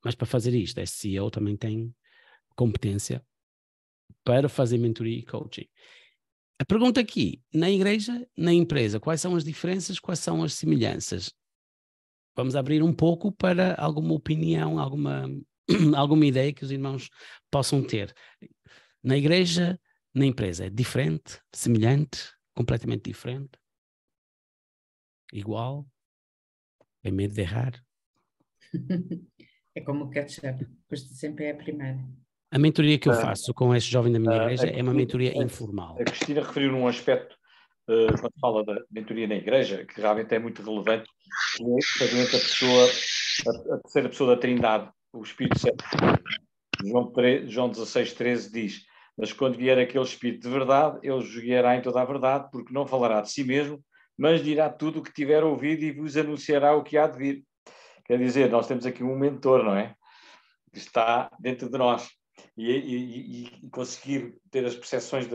Mas para fazer isto, esse CEO também tem competência para fazer mentoria e coaching. A pergunta aqui, na igreja, na empresa, quais são as diferenças, quais são as semelhanças? Vamos abrir um pouco para alguma opinião, alguma ideia que os irmãos possam ter. Na igreja, na empresa, é diferente, semelhante, completamente diferente? Igual? Tem medo de errar? É como o ketchup, custa sempre é a primeira. A mentoria que eu faço com este jovem da minha igreja a é uma mentoria Cristina- informal. A Cristina referiu num aspecto, quando fala da mentoria na igreja, que realmente é muito relevante, que é exatamente a terceira pessoa da Trindade, o Espírito Santo. João 16,13 diz: mas quando vier aquele Espírito de verdade, ele vos guiará em toda a verdade, porque não falará de si mesmo, mas dirá tudo o que tiver ouvido e vos anunciará o que há de vir. Quer dizer, nós temos aqui um mentor, não é? Que está dentro de nós. E conseguir ter as percepções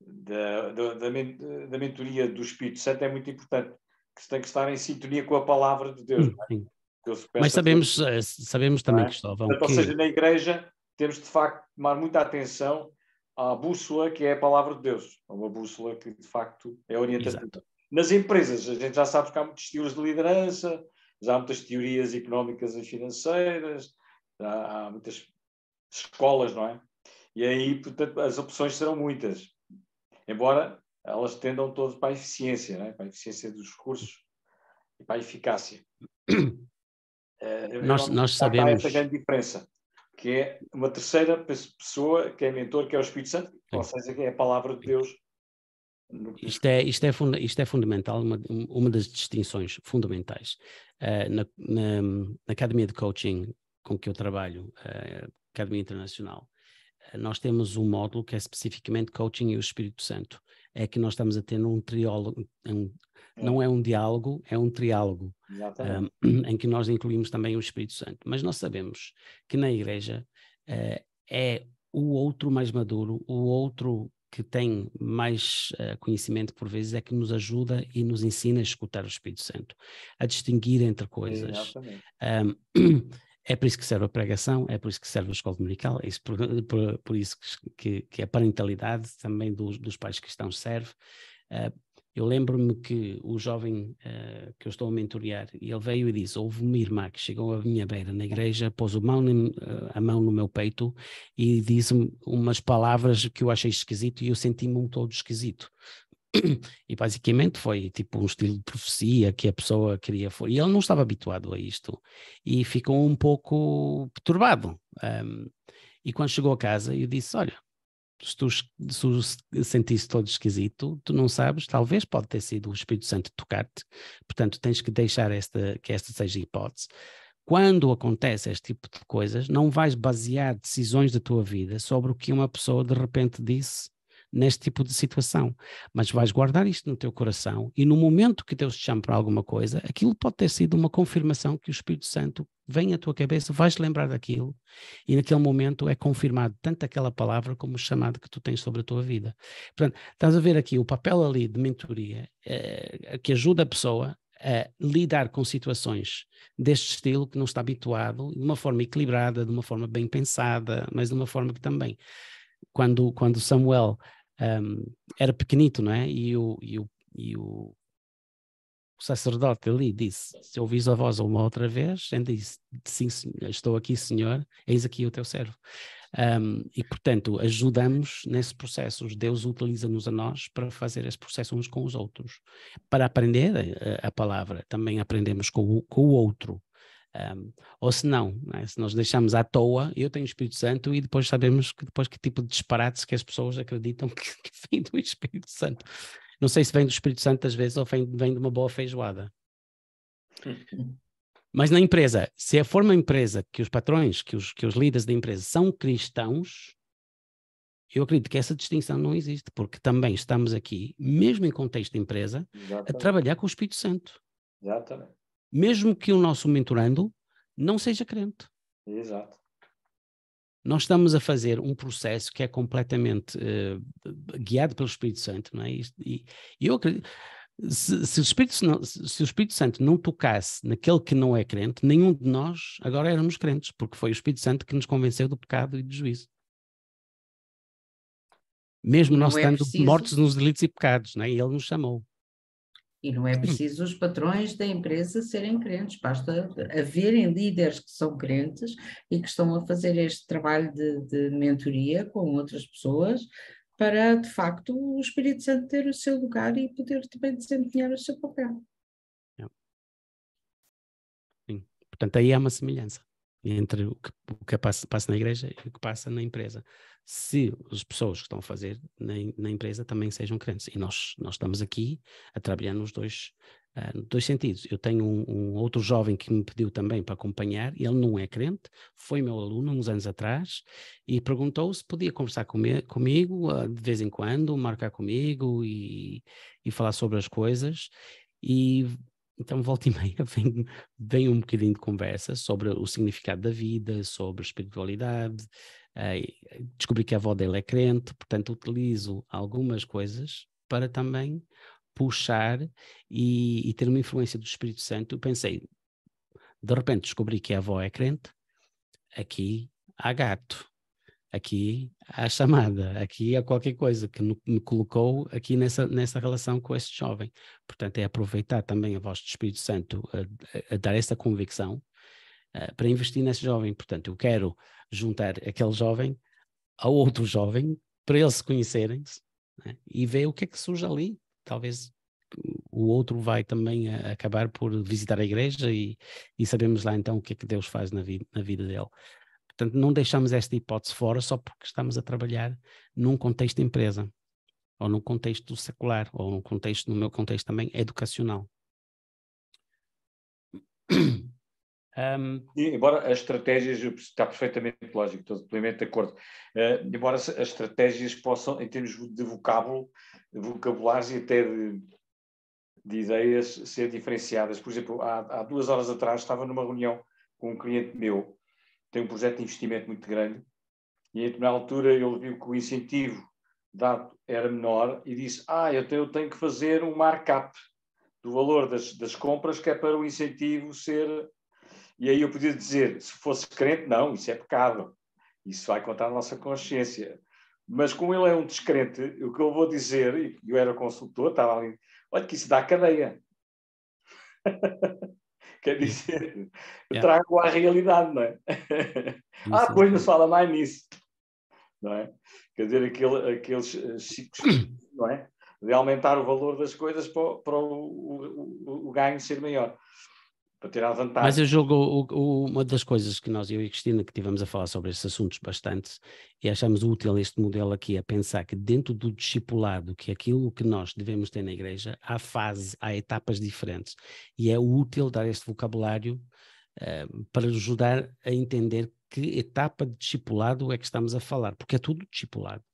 da mentoria do Espírito Santo é muito importante, que se tem que estar em sintonia com a palavra de Deus. Não é? Sim. Deus Mas sabemos não também, é? Cristóvão, Portanto, ou seja, na igreja temos de facto de tomar muita atenção à bússola que é a palavra de Deus. É uma bússola que de facto é orientativa. Exato. Nas empresas, a gente já sabe que há muitos estilos de liderança, já há muitas teorias económicas e financeiras, já há muitas escolas, não é? E aí, portanto, as opções serão muitas, embora elas tendam todas para a eficiência, não é? Para a eficiência dos recursos e para a eficácia. Nós Há sabemos, essa grande diferença, que é uma terceira pessoa, que é mentor, que é o Espírito Santo, ou seja, que é a palavra de Deus. isto é fundamental, uma das distinções fundamentais. Na Academia de Coaching com que eu trabalho, Academia Internacional, nós temos um módulo que é especificamente Coaching e o Espírito Santo. É que nós estamos a ter um triólogo, não é um diálogo, é um triálogo, em que nós incluímos também o Espírito Santo. Mas nós sabemos que na igreja é o outro mais maduro, o outro que tem mais conhecimento por vezes é que nos ajuda e nos ensina a escutar o Espírito Santo, a distinguir entre coisas. É por isso que serve a pregação, é por isso que serve a escola dominical, é por isso que a parentalidade também dos pais cristãos serve. Eu lembro-me que o jovem que eu estou a mentorear, ele veio e disse, houve uma irmã que chegou à minha beira na igreja, pôs a mão no meu peito e disse-me umas palavras que eu achei esquisito e eu senti-me um todo esquisito. E basicamente foi tipo um estilo de profecia que a pessoa queria. E ele não estava habituado a isto e ficou um pouco perturbado. E quando chegou a casa, eu disse: olha, se tu sentiste todo esquisito, tu não sabes, talvez pode ter sido o Espírito Santo tocar-te, portanto tens que deixar que esta seja a hipótese. Quando acontece este tipo de coisas, não vais basear decisões da tua vida sobre o que uma pessoa de repente disse neste tipo de situação, mas vais guardar isto no teu coração e no momento que Deus te chama para alguma coisa, aquilo pode ter sido uma confirmação que o Espírito Santo vem à tua cabeça, vais lembrar daquilo e naquele momento é confirmado tanto aquela palavra como o chamado que tu tens sobre a tua vida. Portanto, estás a ver aqui o papel ali de mentoria que ajuda a pessoa a lidar com situações deste estilo que não está habituado, de uma forma equilibrada, de uma forma bem pensada, mas de uma forma que também, quando Samuel era pequenito, não é? E o sacerdote ali disse, se ouvis a voz uma outra vez, ele disse, sim, estou aqui, Senhor, eis aqui o teu servo. E, portanto, ajudamos nesse processo. Deus utiliza-nos a nós para fazer esse processo uns com os outros. Para aprender a palavra, também aprendemos com o outro. Ou se não, é? Se nós deixamos à toa, eu tenho o Espírito Santo e depois sabemos que tipo de disparates que as pessoas acreditam que vem do Espírito Santo. Não sei se vem do Espírito Santo às vezes ou vem de uma boa feijoada. Mas na empresa, se for uma empresa que os patrões, que os líderes da empresa são cristãos, Eu acredito que essa distinção não existe, porque também estamos aqui, mesmo em contexto de empresa, a trabalhar com o Espírito Santo. Exatamente. Mesmo que o nosso mentorando não seja crente. Exato. Nós estamos a fazer um processo que é completamente guiado pelo Espírito Santo, não é? E eu acredito, se o Espírito Santo não tocasse naquele que não é crente, nenhum de nós agora éramos crentes, porque foi o Espírito Santo que nos convenceu do pecado e do juízo. Mesmo nós estando mortos nos delitos e pecados, não é? E Ele nos chamou. E não é preciso os patrões da empresa serem crentes, basta haverem líderes que são crentes e que estão a fazer este trabalho de mentoria com outras pessoas para, de facto, o Espírito Santo ter o seu lugar e poder também desempenhar o seu papel. Sim. Portanto, aí há uma semelhança entre o que passa na igreja e o que passa na empresa. Se as pessoas que estão a fazer na empresa também sejam crentes. E nós estamos aqui a trabalhar nos dois sentidos. Eu tenho um outro jovem que me pediu também para acompanhar, ele não é crente, foi meu aluno uns anos atrás e perguntou se podia conversar comigo de vez em quando, marcar comigo e falar sobre as coisas. E então, volta e meia, vem um bocadinho de conversa sobre o significado da vida, sobre espiritualidade. Descobri que a avó dele é crente, portanto, utilizo algumas coisas para também puxar e ter uma influência do Espírito Santo. Eu pensei, de repente descobri que a avó é crente, aqui há gato. Aqui há chamada, aqui há qualquer coisa que me colocou aqui nessa relação com este jovem. Portanto, é aproveitar também a voz do Espírito Santo a dar essa convicção para investir nesse jovem. Portanto, eu quero juntar aquele jovem ao outro jovem para eles se conhecerem, né? E ver o que é que surge ali. Talvez o outro vai também acabar por visitar a igreja e sabemos lá então o que é que Deus faz na vida dele. Portanto, não deixamos esta hipótese fora só porque estamos a trabalhar num contexto de empresa, ou num contexto secular, ou num contexto, no meu contexto também, educacional. Embora as estratégias, está perfeitamente lógico, estou plenamente de acordo, embora as estratégias possam, em termos de vocabulários e até de ideias, ser diferenciadas. Por exemplo, há 2 horas atrás estava numa reunião com um cliente meu, tem um projeto de investimento muito grande, e na altura ele viu que o incentivo dado era menor e disse, eu tenho que fazer um markup do valor das compras, que é para o incentivo ser... E aí eu podia dizer, se fosse crente, não, isso é pecado, isso vai contra a nossa consciência. Mas como ele é um descrente, o que eu vou dizer, e eu era consultor, estava ali, olha que isso dá cadeia. Quer dizer, eu trago à realidade, não é? Pois não se fala mais nisso. Não é? Quer dizer, aqueles ciclos, não é? De aumentar o valor das coisas para o ganho ser maior. Para ter a vantagem. Mas eu julgo uma das coisas que eu e a Cristina, que tivemos a falar sobre estes assuntos bastante, e achamos útil este modelo aqui, a pensar que dentro do discipulado, que é aquilo que nós devemos ter na igreja, há etapas diferentes. E é útil dar este vocabulário para ajudar a entender que etapa de discipulado é que estamos a falar, porque é tudo discipulado.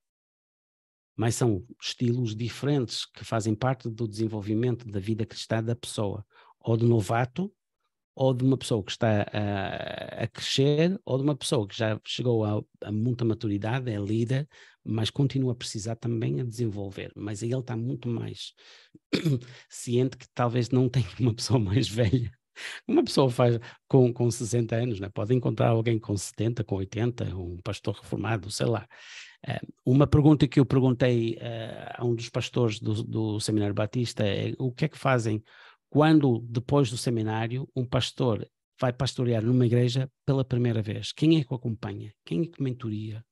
Mas são estilos diferentes que fazem parte do desenvolvimento da vida cristã da pessoa, ou do novato, ou de uma pessoa que está a crescer, ou de uma pessoa que já chegou a muita maturidade, é líder, mas continua a precisar também a desenvolver. Mas aí ele está muito mais ciente que talvez não tenha uma pessoa mais velha. Uma pessoa faz com 60 anos, né? Pode encontrar alguém com 70, com 80, um pastor reformado, sei lá. Uma pergunta que eu perguntei a um dos pastores do Seminário Batista é o que é que fazem quando, depois do seminário, um pastor vai pastorear numa igreja pela primeira vez? Quem é que o acompanha? Quem é que mentoria?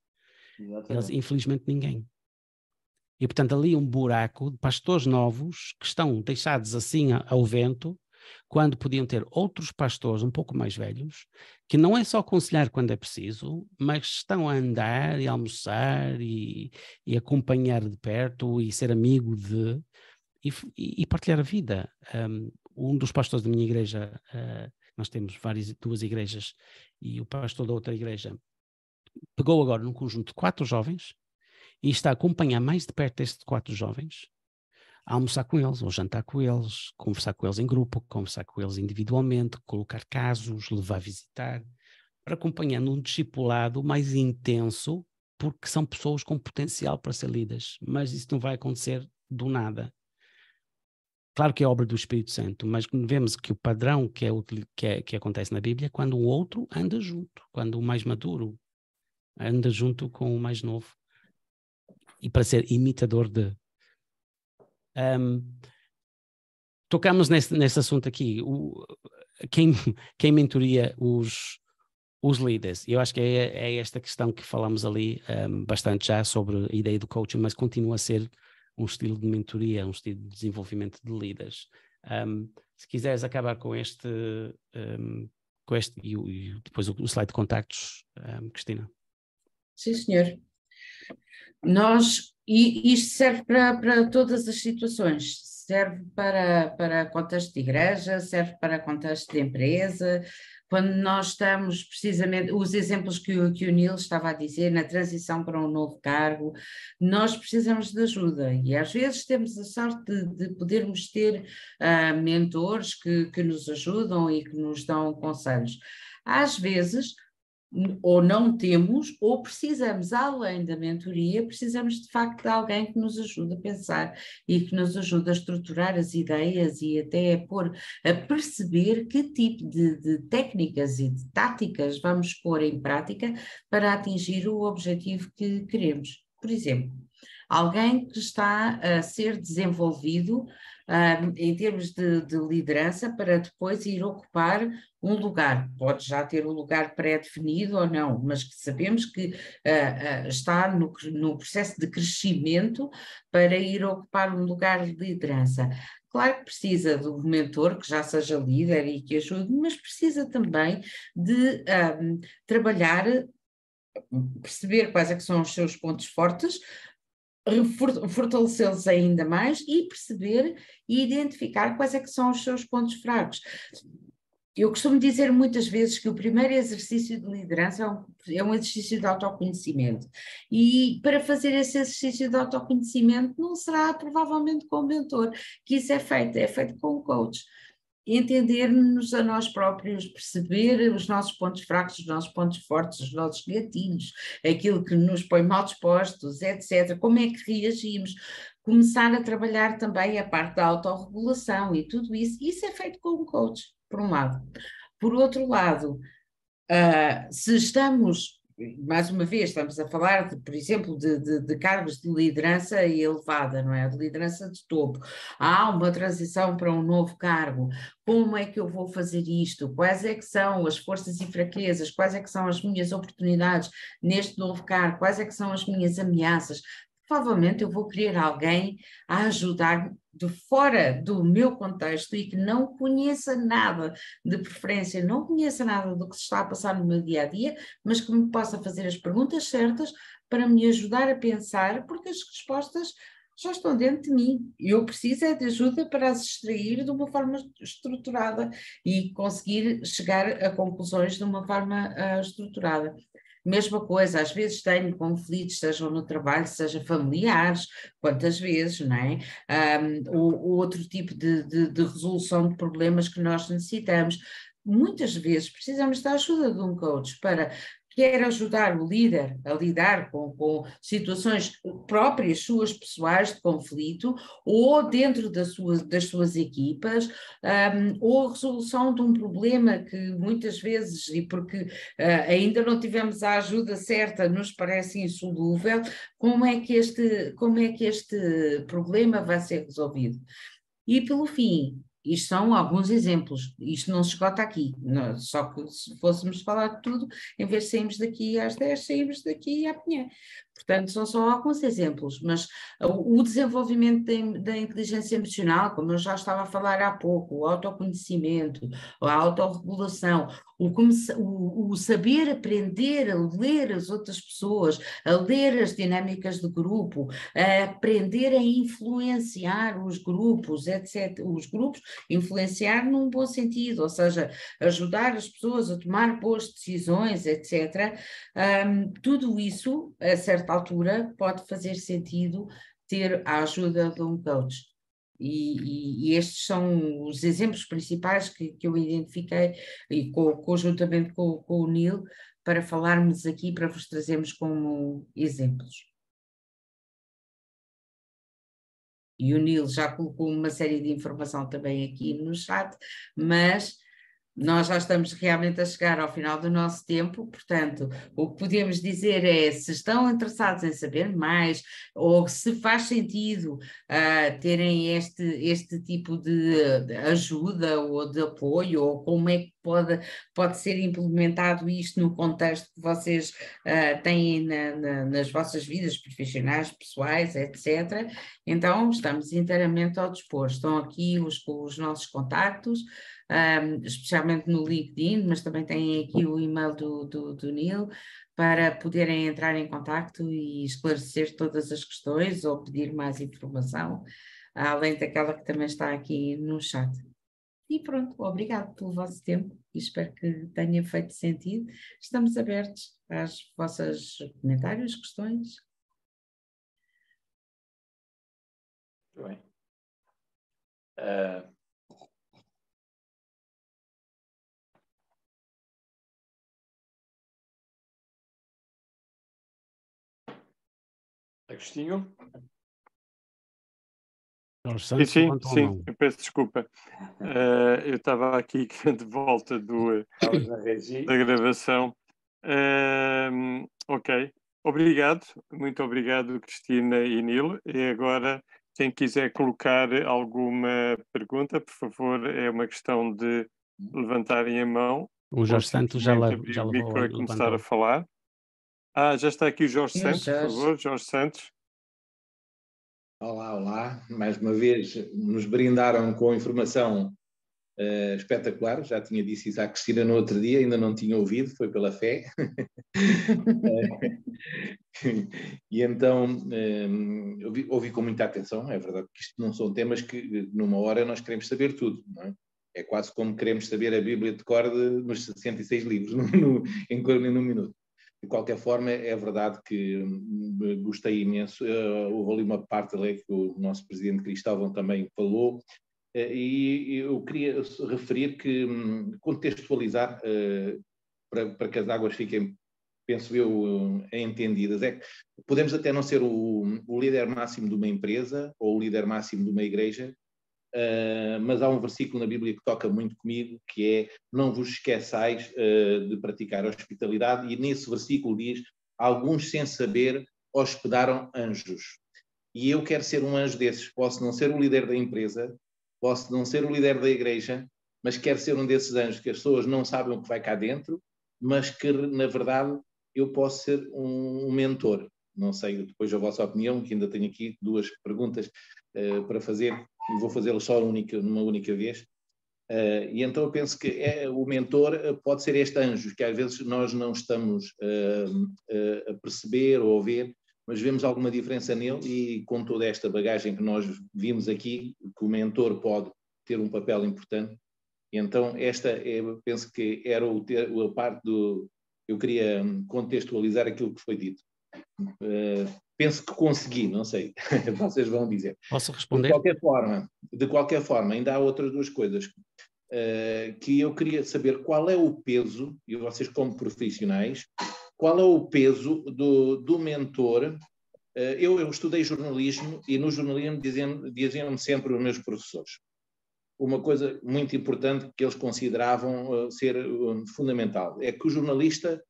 Eles, infelizmente, ninguém. E, portanto, ali um buraco de pastores novos que estão deixados assim ao vento, quando podiam ter outros pastores um pouco mais velhos, que não é só aconselhar quando é preciso, mas estão a andar e almoçar e acompanhar de perto e ser amigo de... E partilhar a vida. Um dos pastores da minha igreja, nós temos duas igrejas, e o pastor da outra igreja pegou agora num conjunto de 4 jovens e está a acompanhar mais de perto estes 4 jovens, a almoçar com eles, ou jantar com eles, conversar com eles em grupo, conversar com eles individualmente, colocar casos, levar a visitar, para acompanhar num discipulado mais intenso, porque são pessoas com potencial para ser lidas, mas isso não vai acontecer do nada. Claro que é obra do Espírito Santo, mas vemos que o padrão que acontece na Bíblia é quando o outro anda junto, quando o mais maduro anda junto com o mais novo, e para ser imitador de... tocamos nesse assunto aqui, quem mentoria os líderes. Eu acho que é esta questão que falamos ali bastante já sobre a ideia do coaching, mas continua a ser um estilo de mentoria, um estilo de desenvolvimento de líderes. Se quiseres acabar com este e depois o slide de contactos, Cristina. Sim, senhor. E isto serve para todas as situações, serve para contexto de igreja, serve para contexto de empresa, quando nós estamos precisamente, os exemplos que o Neil estava a dizer, na transição para um novo cargo, nós precisamos de ajuda e às vezes temos a sorte de podermos ter mentores que nos ajudam e que nos dão conselhos. Às vezes, ou não temos, ou precisamos, além da mentoria, precisamos de facto de alguém que nos ajude a pensar e que nos ajude a estruturar as ideias e até a perceber que tipo de técnicas e de táticas vamos pôr em prática para atingir o objetivo que queremos. Por exemplo, alguém que está a ser desenvolvido em termos de liderança para depois ir ocupar um lugar, pode já ter um lugar pré-definido ou não, mas que sabemos que está no processo de crescimento para ir ocupar um lugar de liderança. Claro que precisa de um mentor que já seja líder e que ajude, mas precisa também de trabalhar, perceber quais é que são os seus pontos fortes, fortalecê-los ainda mais e perceber e identificar quais é que são os seus pontos fracos. Eu costumo dizer muitas vezes que o primeiro exercício de liderança é um exercício de autoconhecimento e para fazer esse exercício de autoconhecimento não será provavelmente com o mentor que isso é feito com o coach. Entender-nos a nós próprios, perceber os nossos pontos fracos, os nossos pontos fortes, os nossos gatilhos, aquilo que nos põe mal dispostos, etc. Como é que reagimos? Começar a trabalhar também a parte da autorregulação e tudo isso. Isso é feito com um coach, por um lado. Por outro lado, se estamos... Mais uma vez, estamos a falar, por exemplo, de cargos de liderança elevada, não é? De liderança de topo. Há uma transição para um novo cargo. Como é que eu vou fazer isto? Quais é que são as forças e fraquezas? Quais é que são as minhas oportunidades neste novo cargo? Quais é que são as minhas ameaças? Provavelmente eu vou querer alguém a ajudar de fora do meu contexto e que não conheça nada, de preferência, não conheça nada do que se está a passar no meu dia-a-dia, mas que me possa fazer as perguntas certas para me ajudar a pensar, porque as respostas já estão dentro de mim. Eu preciso é de ajuda para as extrair de uma forma estruturada e conseguir chegar a conclusões de uma forma estruturada. Mesma coisa, às vezes tenho conflitos, sejam no trabalho, seja familiares, quantas vezes, não é? Ou outro tipo de resolução de problemas que nós necessitamos. Muitas vezes precisamos da ajuda de um coach para quer ajudar o líder a lidar com situações próprias, suas pessoais de conflito, ou dentro das suas equipas, ou a resolução de um problema que muitas vezes, e porque ainda não tivemos a ajuda certa, nos parece insolúvel, como é que este problema vai ser resolvido. E pelo fim, isto são alguns exemplos, isto não se esgota aqui, só que se fôssemos falar de tudo, em vez de sairmos daqui às 10, saímos daqui amanhã. Portanto, são só alguns exemplos, mas o desenvolvimento da inteligência emocional, como eu já estava a falar há pouco, o autoconhecimento, a autorregulação, o saber aprender a ler as outras pessoas, a ler as dinâmicas de grupo, a aprender a influenciar os grupos, etc. Os grupos, influenciar num bom sentido, ou seja, ajudar as pessoas a tomar boas decisões, etc. Tudo isso, a certa certa altura pode fazer sentido ter a ajuda de um coach. E estes são os exemplos principais que eu identifiquei, e conjuntamente com o Neil, para falarmos aqui, para vos trazermos como exemplos. E o Neil já colocou uma série de informação também aqui no chat, mas nós já estamos realmente a chegar ao final do nosso tempo, portanto, o que podemos dizer é, se estão interessados em saber mais, ou se faz sentido terem este tipo de ajuda ou de apoio, ou como é que pode ser implementado isto no contexto que vocês têm nas vossas vidas profissionais, pessoais, etc. Então, estamos inteiramente ao dispor. Estão aqui os nossos contactos, especialmente no LinkedIn, mas também têm aqui o e-mail do Neil, para poderem entrar em contacto e esclarecer todas as questões ou pedir mais informação, além daquela que também está aqui no chat. E pronto, obrigado pelo vosso tempo e espero que tenha feito sentido. Estamos abertos às vossas comentários, questões. Muito bem. Agostinho? Jorge Santos Sim, levantou a mão. eu peço desculpa. Eu estava aqui de volta Estavas na regi. da gravação. Ok, obrigado, muito obrigado, Cristina e Neil. E agora, quem quiser colocar alguma pergunta, por favor, é uma questão de levantarem a mão. O Jorge ou Santos simplesmente abrir o micro e começar a levantou. falar. Já está aqui o Jorge E o Santos, por Jorge? favor, Jorge Santos. Olá, olá. Mais uma vez nos brindaram com informação espetacular. Já tinha dito isso à Cristina no outro dia, ainda não tinha ouvido, foi pela fé. E então ouvi com muita atenção. É verdade que isto não são temas que numa hora nós queremos saber tudo, não é? É quase como queremos saber a Bíblia de cor nos 66 livros em um minuto. De qualquer forma, é verdade que gostei imenso. Houve ali uma parte da lei que o nosso presidente Cristóvão também falou, e eu queria referir que, contextualizar, para que as águas fiquem, penso eu, entendidas, é que podemos até não ser o líder máximo de uma empresa ou o líder máximo de uma igreja, mas há um versículo na Bíblia que toca muito comigo, que é: não vos esqueçais de praticar a hospitalidade, e nesse versículo diz: alguns sem saber hospedaram anjos. E eu quero ser um anjo desses. Posso não ser o líder da empresa, posso não ser o líder da igreja, mas quero ser um desses anjos que as pessoas não sabem o que vai cá dentro, mas que, na verdade, eu posso ser um mentor. Não sei depois a vossa opinião, que ainda tenho aqui duas perguntas para fazer, e vou fazê-las só numa única vez. E então eu penso que o mentor pode ser este anjo, que às vezes nós não estamos a perceber ou a ver, mas vemos alguma diferença nele, e com toda esta bagagem que nós vimos aqui, que o mentor pode ter um papel importante. E então penso que era a parte do... Eu queria contextualizar aquilo que foi dito. Penso que consegui, não sei, vocês vão dizer. Posso responder? De qualquer forma, ainda há outras duas coisas que eu queria saber: qual é o peso, e vocês como profissionais, qual é o peso do mentor? Eu estudei jornalismo, e no jornalismo diziam-me sempre os meus professores uma coisa muito importante que eles consideravam ser fundamental: é que o jornalista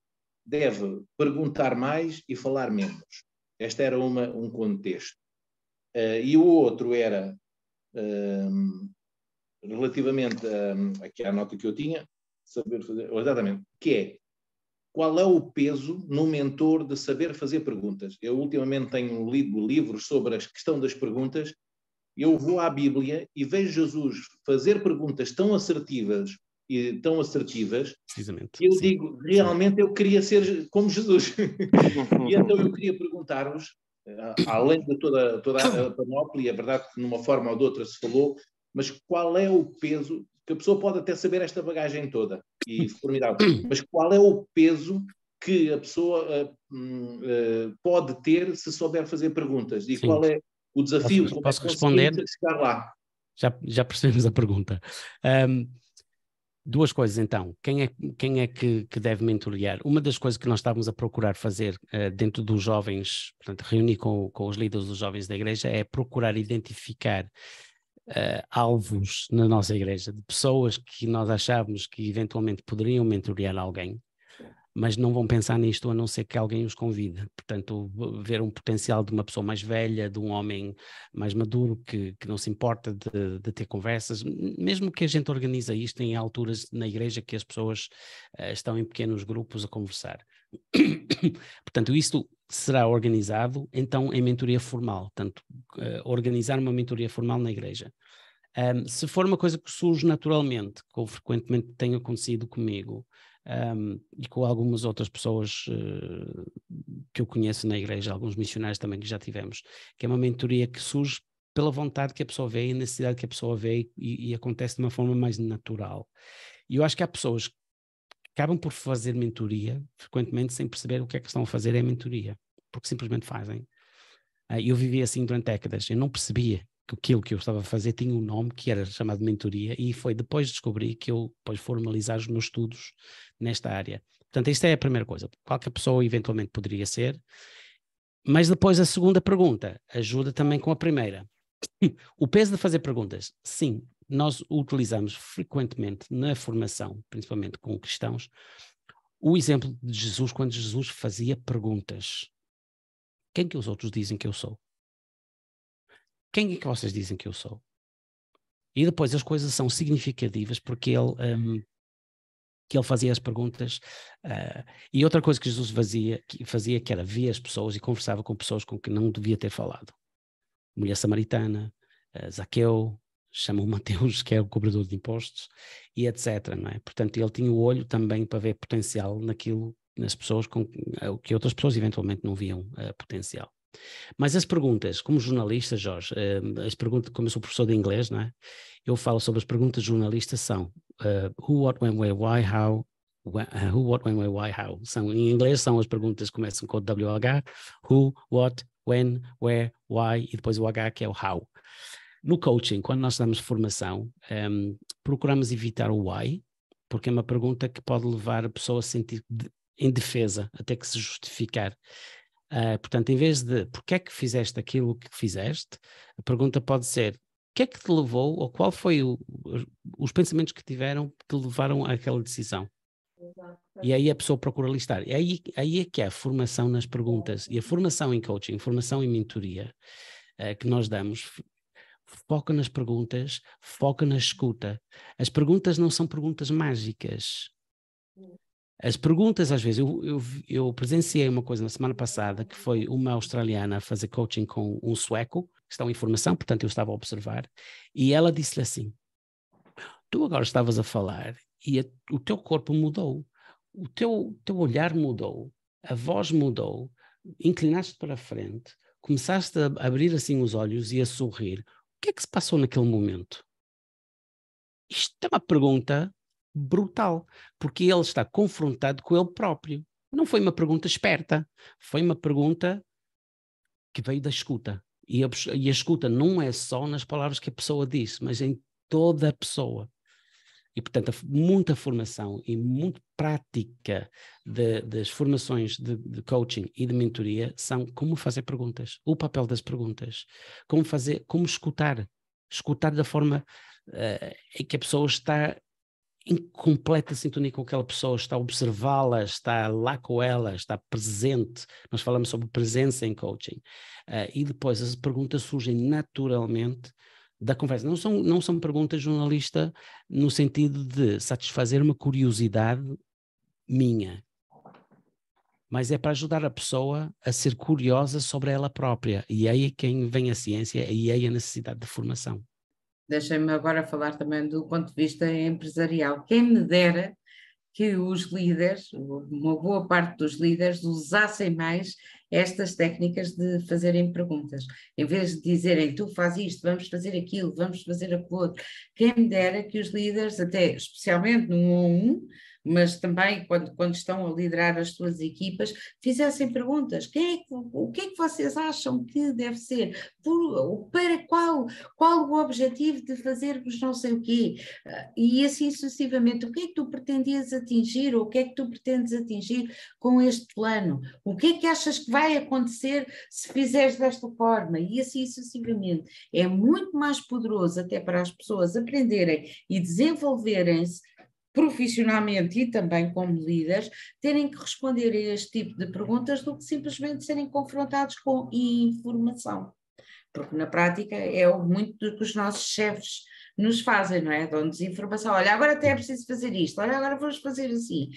deve perguntar mais e falar menos. Este era um contexto. E o outro era, relativamente aqui à nota que eu tinha, saber fazer, exatamente, que é: qual é o peso no mentor de saber fazer perguntas? Eu ultimamente tenho lido livros sobre a questão das perguntas. Eu vou à Bíblia e vejo Jesus fazer perguntas tão assertivas e tão assertivas, precisamente, e eu digo, realmente eu queria ser como Jesus. E então eu queria perguntar-vos, além de toda a panóplia, é verdade que numa forma ou de outra se falou, mas qual é o peso, que a pessoa pode até saber esta bagagem toda, e formidável, mas qual é o peso que a pessoa pode ter se souber fazer perguntas. E Sim. qual é o desafio? Como Posso é que responder? conseguimos chegar lá? Já percebemos a pergunta. Duas coisas então. Quem é que deve mentorear? Uma das coisas que nós estávamos a procurar fazer dentro dos jovens, portanto, reunir com os líderes dos jovens da igreja, é procurar identificar alvos na nossa igreja, de pessoas que nós achávamos que eventualmente poderiam mentorear alguém, mas não vão pensar nisto a não ser que alguém os convide. Portanto, ver um potencial de uma pessoa mais velha, de um homem mais maduro, que não se importa de ter conversas, mesmo que a gente organiza isto em alturas na igreja que as pessoas estão em pequenos grupos a conversar. Portanto, isto será organizado, então, em mentoria formal. Portanto, organizar uma mentoria formal na igreja. Se for uma coisa que surge naturalmente, como frequentemente tem acontecido comigo, e com algumas outras pessoas que eu conheço na igreja, alguns missionários também que já tivemos, que é uma mentoria que surge pela vontade que a pessoa vê e a necessidade que a pessoa vê e acontece de uma forma mais natural. E eu acho que há pessoas que acabam por fazer mentoria, frequentemente sem perceber o que é que estão a fazer é mentoria, porque simplesmente fazem. Eu vivi assim durante décadas, eu não percebia que aquilo que eu estava a fazer tinha um nome que era chamado mentoria, e foi depois de descobrir que eu depois formalizar os meus estudos nesta área. Portanto, isto é a primeira coisa. Qualquer pessoa eventualmente poderia ser, mas depois a segunda pergunta ajuda também com a primeira. O peso de fazer perguntas, sim, nós utilizamos frequentemente na formação, principalmente com cristãos, o exemplo de Jesus, quando Jesus fazia perguntas. Quem que os outros dizem que eu sou? Quem é que vocês dizem que eu sou? E depois as coisas são significativas porque ele fazia as perguntas. E outra coisa que Jesus fazia que era via as pessoas e conversava com pessoas com que não devia ter falado. Mulher samaritana, Zaqueu, chamam Mateus, que é o cobrador de impostos, e etc. Não é? Portanto, ele tinha o olho também para ver potencial naquilo, nas pessoas com que outras pessoas eventualmente não viam potencial. Mas as perguntas, como jornalista, Jorge, as perguntas, como eu sou professor de inglês, não é? Eu falo sobre as perguntas jornalistas são who, what, when, where, why, how, who, what, when, where, why, how. Em inglês são as perguntas que começam com WH, who, what, when, where, why, e depois o H que é o how. No coaching, quando nós damos formação, procuramos evitar o why, porque é uma pergunta que pode levar a pessoa a sentir em defesa, até que se justificar. Portanto, em vez de porque é que fizeste aquilo que fizeste, a pergunta pode ser o que é que te levou, ou qual foi os pensamentos que tiveram que te levaram àquela decisão. E aí a pessoa procura listar. E aí é que é a formação nas perguntas. E a formação em coaching, formação em mentoria que nós damos, foca nas perguntas, foca na escuta. As perguntas não são perguntas mágicas. As perguntas, às vezes, eu presenciei uma coisa na semana passada, que foi uma australiana a fazer coaching com um sueco, que estão em formação, portanto eu estava a observar, e ela disse-lhe assim, tu agora estavas a falar e o teu corpo mudou, o teu olhar mudou, a voz mudou, inclinaste para a frente, começaste a abrir assim os olhos e a sorrir. O que é que se passou naquele momento? Isto é uma pergunta brutal, porque ele está confrontado com ele próprio. Não foi uma pergunta esperta, foi uma pergunta que veio da escuta. E a escuta não é só nas palavras que a pessoa diz, mas em toda a pessoa. E, portanto, muita formação e muita prática das formações de coaching e de mentoria são como fazer perguntas, o papel das perguntas, como escutar da forma em que a pessoa está em completa sintonia com aquela pessoa, está a observá-la, está lá com ela, está presente. Nós falamos sobre presença em coaching. E depois as perguntas surgem naturalmente da conversa. Não são perguntas jornalista no sentido de satisfazer uma curiosidade minha, mas é para ajudar a pessoa a ser curiosa sobre ela própria. E aí é quem vem a ciência e aí a necessidade de formação. Deixem-me agora falar também do ponto de vista empresarial. Quem me dera que os líderes, uma boa parte dos líderes, usassem mais estas técnicas de fazerem perguntas. Em vez de dizerem, tu faz isto, vamos fazer aquilo, vamos fazer aquilo outro. Quem me dera que os líderes, até especialmente no 1-1, mas também quando estão a liderar as suas equipas, fizessem perguntas. O que é que vocês acham que deve ser? Para qual o objetivo de fazermos não sei o quê? E assim sucessivamente. O que é que tu pretendias atingir ou o que é que tu pretendes atingir com este plano? O que é que achas que vai acontecer se fizeres desta forma? E assim sucessivamente. É muito mais poderoso até para as pessoas aprenderem e desenvolverem-se profissionalmente e também como líderes, terem que responder a este tipo de perguntas do que simplesmente serem confrontados com informação. Porque na prática é muito do que os nossos chefes nos fazem, não é? Dão-nos informação. Olha, agora até é preciso fazer isto, olha, agora vamos fazer assim.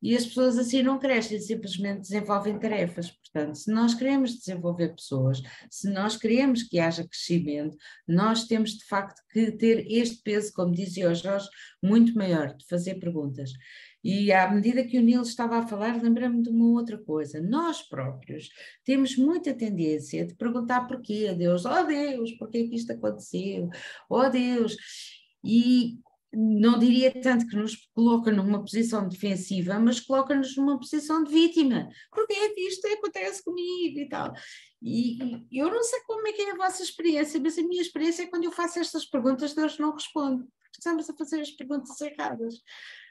E as pessoas assim não crescem, simplesmente desenvolvem tarefas. Portanto, se nós queremos desenvolver pessoas, se nós queremos que haja crescimento, nós temos de facto que ter este peso, como dizia o Jorge, muito maior, de fazer perguntas. E à medida que o Nilo estava a falar, lembrei-me de uma outra coisa. Nós próprios temos muita tendência de perguntar porquê a Deus. Oh Deus, porquê é que isto aconteceu? Oh Deus! E não diria tanto que nos coloca numa posição defensiva, mas coloca-nos numa posição de vítima. Porque é que isto acontece comigo e tal. E eu não sei como é que é a vossa experiência, mas a minha experiência é quando eu faço estas perguntas, Deus não responde. Estamos a fazer as perguntas erradas.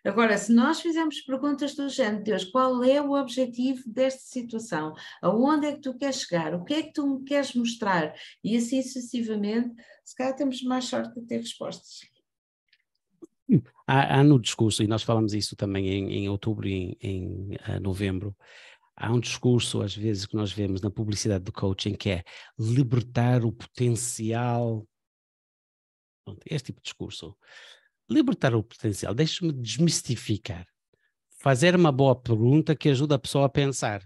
Agora, se nós fizermos perguntas do género, Deus, qual é o objetivo desta situação? Aonde é que tu queres chegar? O que é que tu me queres mostrar? E assim sucessivamente, se calhar temos mais sorte de ter respostas. Há no discurso, e nós falamos isso também em outubro e em novembro, há um discurso às vezes que nós vemos na publicidade do coaching que é libertar o potencial. Este tipo de discurso. Libertar o potencial, deixa-me desmistificar. Fazer uma boa pergunta que ajuda a pessoa a pensar.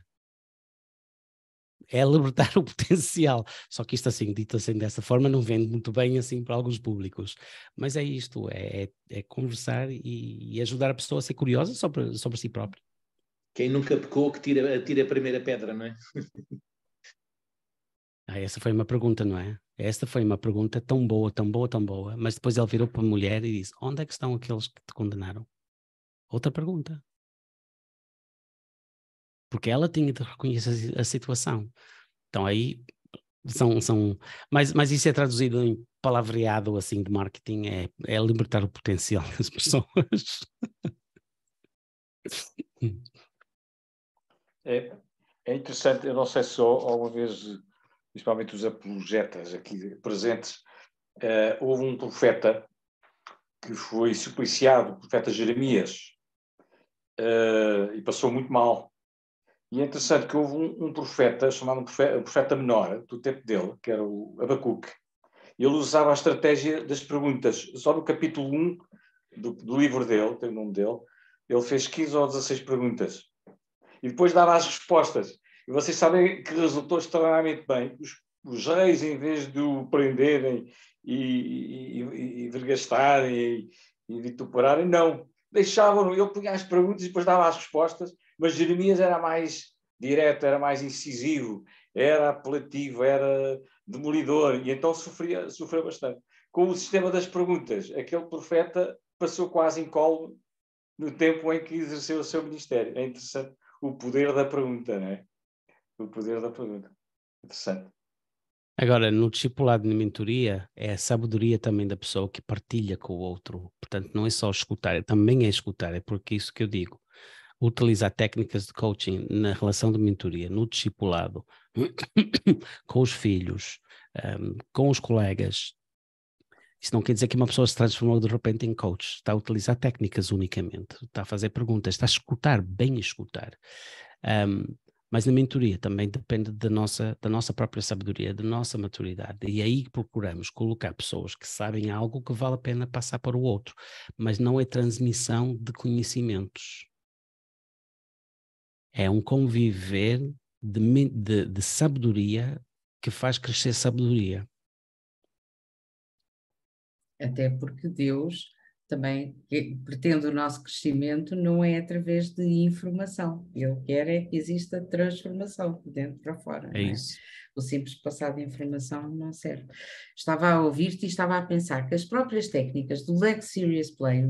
É libertar o potencial. Só que isto assim, dito assim dessa forma, não vende muito bem assim para alguns públicos. Mas é isto, é conversar e ajudar a pessoa a ser curiosa sobre si própria. Quem nunca pecou que tira a primeira pedra, não é? Essa foi uma pergunta, não é? Esta foi uma pergunta tão boa, tão boa, tão boa. Mas depois ele virou para a mulher e disse, onde é que estão aqueles que te condenaram? Outra pergunta. Porque ela tinha de reconhecer a situação. Então aí mas isso é traduzido em palavreado assim de marketing, é libertar o potencial das pessoas. É interessante, eu não sei se alguma vez, principalmente os apologetas aqui presentes, houve um profeta que foi supliciado, o profeta Jeremias, e passou muito mal. E é interessante que houve um profeta, chamado profeta menor, do tempo dele, que era o Abacuque. Ele usava a estratégia das perguntas. Só no capítulo 1 do livro dele, tem o nome dele, ele fez 15 ou 16 perguntas. E depois dava as respostas. E vocês sabem que resultou extremamente bem. Os reis, em vez de o prenderem e vergastarem e vituperarem, não. Deixavam-no. Ele punha as perguntas e depois dava as respostas. Mas Jeremias era mais direto, era mais incisivo, era apelativo, era demolidor. E então sofreu bastante. Com o sistema das perguntas, aquele profeta passou quase incólume no tempo em que exerceu o seu ministério. É interessante o poder da pergunta, não é? O poder da pergunta. Interessante. Agora, no discipulado de mentoria, é a sabedoria também da pessoa que partilha com o outro. Portanto, não é só escutar, também é escutar, é porque isso que eu digo. Utilizar técnicas de coaching na relação de mentoria, no discipulado, com os filhos, com os colegas. Isso não quer dizer que uma pessoa se transformou de repente em coach. Está a utilizar técnicas unicamente, está a fazer perguntas, está a escutar, bem escutar. Mas na mentoria também depende da nossa própria sabedoria, da nossa maturidade. E aí procuramos colocar pessoas que sabem algo que vale a pena passar para o outro. Mas não é transmissão de conhecimentos. É um conviver de sabedoria que faz crescer sabedoria. Até porque Deus também pretende o nosso crescimento não é através de informação. Ele quer é que exista transformação de dentro para fora. É isso. O simples passar de informação não serve. Estava a ouvir-te e estava a pensar que as próprias técnicas do Lex Serious Play,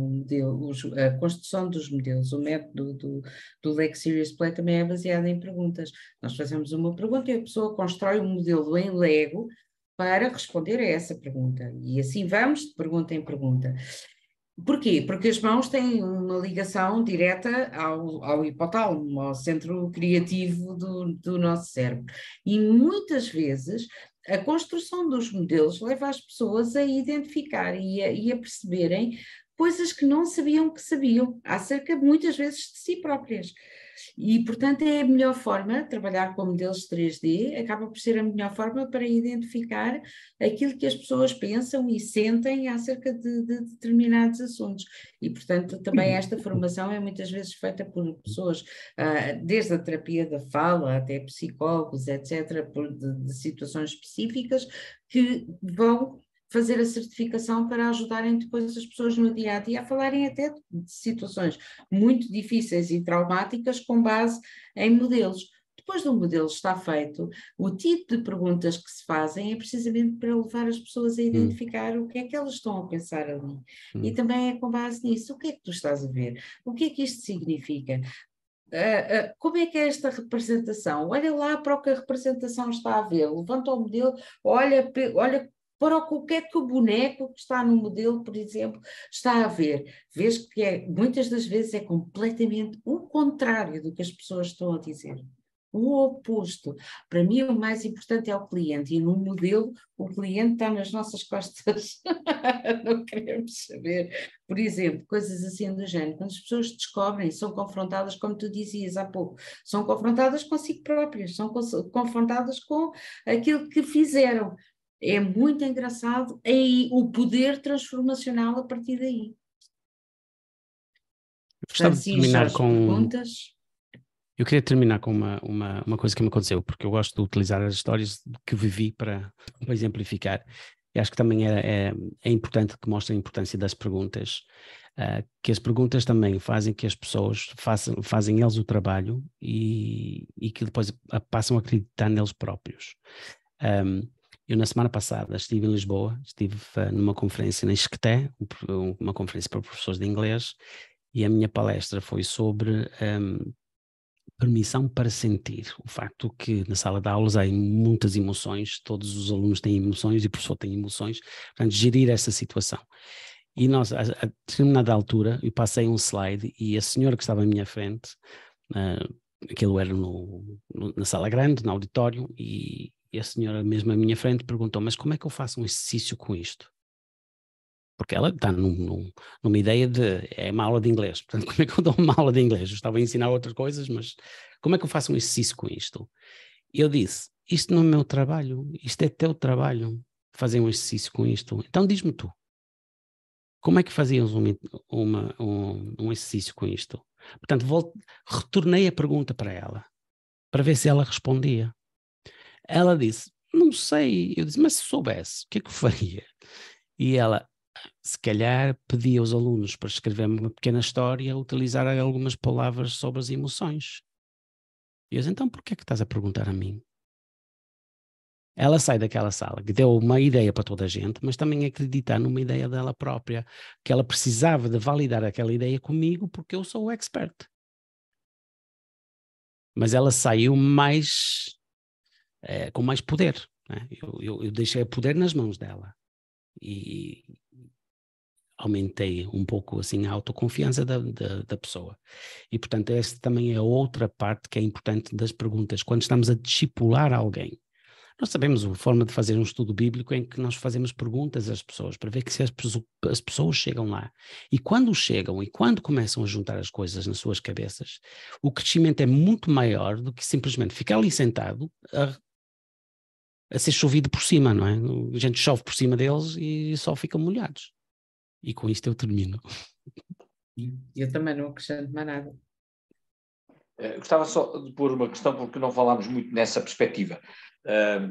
a construção dos modelos, o método do Lex Serious Play também é baseado em perguntas. Nós fazemos uma pergunta e a pessoa constrói um modelo em Lego para responder a essa pergunta. E assim vamos de pergunta em pergunta. Porquê? Porque as mãos têm uma ligação direta ao hipotálamo, ao centro criativo do nosso cérebro. E muitas vezes a construção dos modelos leva as pessoas a identificar e a perceberem coisas que não sabiam que sabiam, acerca muitas vezes de si próprias. E, portanto, é a melhor forma, trabalhar com modelos 3D, acaba por ser a melhor forma para identificar aquilo que as pessoas pensam e sentem acerca de determinados assuntos. E, portanto, também esta formação é muitas vezes feita por pessoas, desde a terapia da fala até psicólogos, etc., de situações específicas, que vão fazer a certificação para ajudarem depois as pessoas no dia-a-dia a falarem até de situações muito difíceis e traumáticas com base em modelos. Depois do modelo estar feito, o tipo de perguntas que se fazem é precisamente para levar as pessoas a identificar o que é que elas estão a pensar ali. E também é com base nisso, o que é que tu estás a ver? O que é que isto significa? Como é que é esta representação? Olha lá para o que a representação está a ver, levanta o modelo, olha para o que é que o boneco que está no modelo, por exemplo, está a ver. Vês que muitas das vezes é completamente o contrário do que as pessoas estão a dizer. O oposto. Para mim, o mais importante é o cliente, e no modelo, o cliente está nas nossas costas. Não queremos saber. Por exemplo, coisas assim do género. Quando as pessoas descobrem, são confrontadas, como tu dizias há pouco, são confrontadas consigo próprias, são confrontadas com aquilo que fizeram. É muito engraçado aí o poder transformacional a partir daí. Gostava de terminar com... perguntas. Eu queria terminar com uma coisa que me aconteceu, porque eu gosto de utilizar as histórias que vivi para exemplificar. E acho que também é importante que mostre a importância das perguntas, que as perguntas também fazem que as pessoas fazem eles o trabalho e que depois passam a acreditar neles próprios. Eu na semana passada estive em Lisboa, estive numa conferência na Isqueté, uma conferência para professores de inglês, e a minha palestra foi sobre permissão para sentir. O facto que na sala de aulas há muitas emoções, todos os alunos têm emoções e o professor tem emoções, portanto, gerir essa situação. E nós, a determinada altura, eu passei um slide e a senhora que estava à minha frente, aquilo era na sala grande, no auditório, e a senhora mesmo à minha frente perguntou, mas como é que eu faço um exercício com isto? Porque ela está numa ideia é uma aula de inglês, portanto, como é que eu dou uma aula de inglês? Eu estava a ensinar outras coisas, mas como é que eu faço um exercício com isto? Eu disse, isto não é meu trabalho, isto é teu trabalho, fazer um exercício com isto. Então diz-me tu, como é que fazias um exercício com isto? Portanto, retornei a pergunta para ela, para ver se ela respondia. Ela disse, não sei. Eu disse, mas se soubesse, o que é que eu faria? E ela, se calhar, pedia aos alunos para escrever uma pequena história, utilizar algumas palavras sobre as emoções. E eu disse, então por que é que estás a perguntar a mim? Ela sai daquela sala, que deu uma ideia para toda a gente, mas também acreditar numa ideia dela própria, que ela precisava de validar aquela ideia comigo porque eu sou o expert. Mas ela saiu com mais poder. Né? Eu deixei o poder nas mãos dela e aumentei um pouco assim a autoconfiança da pessoa. E portanto esta também é outra parte que é importante das perguntas. Quando estamos a discipular alguém, nós sabemos a forma de fazer um estudo bíblico em que nós fazemos perguntas às pessoas para ver que se as pessoas chegam lá. E quando chegam e quando começam a juntar as coisas nas suas cabeças, o crescimento é muito maior do que simplesmente ficar ali sentado a ser chovido por cima, não é? A gente chove por cima deles e só ficam molhados. E com isto eu termino. Eu também não acrescento mais nada. Gostava só de pôr uma questão, porque não falámos muito nessa perspectiva,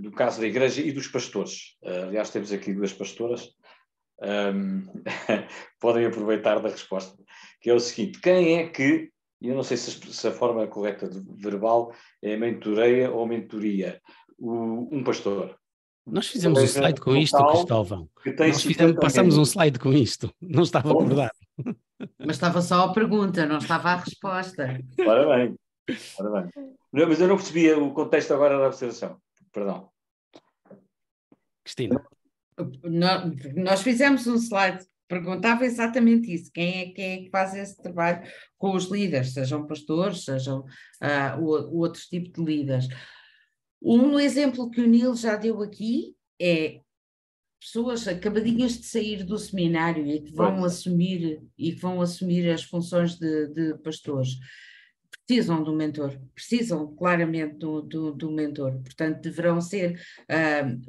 do caso da igreja e dos pastores. Aliás, temos aqui duas pastoras, podem aproveitar da resposta, que é o seguinte: quem é que, eu não sei se a forma correta verbal é mentoreia ou mentoria, um pastor. Nós fizemos um slide com isto, Cristóvão. Passamos um slide com isto. Não estava acordado. Mas estava só a pergunta, não estava a resposta. Ora bem. Não, mas eu não percebi o contexto agora da observação. Perdão. Cristina. Nós fizemos um slide, perguntava exatamente isso: quem é que faz esse trabalho com os líderes, sejam pastores, sejam outros tipos de líderes. Um exemplo que o Nilo já deu aqui é pessoas acabadinhas de sair do seminário e que vão assumir as funções de pastores. Precisam de um mentor, precisam claramente do mentor, portanto deverão ser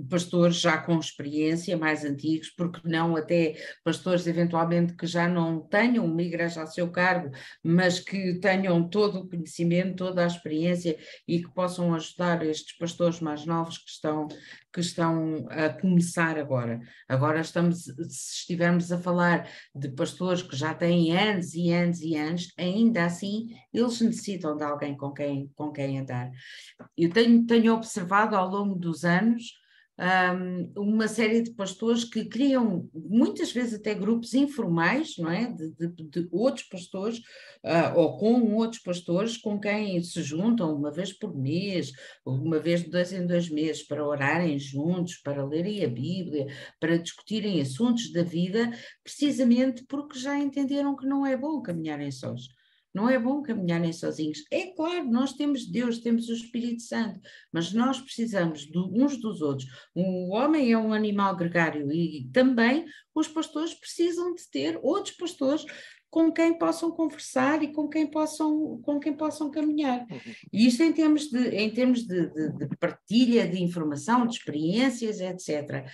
pastores já com experiência, mais antigos, porque não até pastores eventualmente que já não tenham uma igreja a seu cargo, mas que tenham todo o conhecimento, toda a experiência e que possam ajudar estes pastores mais novos que estão a começar agora. Agora se estivermos a falar de pastores que já têm anos e anos e anos, ainda assim eles necessitam de alguém com quem andar. Eu tenho observado ao longo dos anos uma série de pastores que criam muitas vezes até grupos informais, não é? De outros pastores ou com outros pastores com quem se juntam uma vez por mês, uma vez de 2 em 2 meses, para orarem juntos, para lerem a Bíblia, para discutirem assuntos da vida, precisamente porque já entenderam que não é bom caminharem sós. Não é bom caminharem sozinhos. É claro, nós temos Deus, temos o Espírito Santo, mas nós precisamos uns dos outros. O homem é um animal gregário e também os pastores precisam de ter outros pastores com quem possam conversar e com quem possam caminhar. E isto em termos de partilha de informação, de experiências, etc.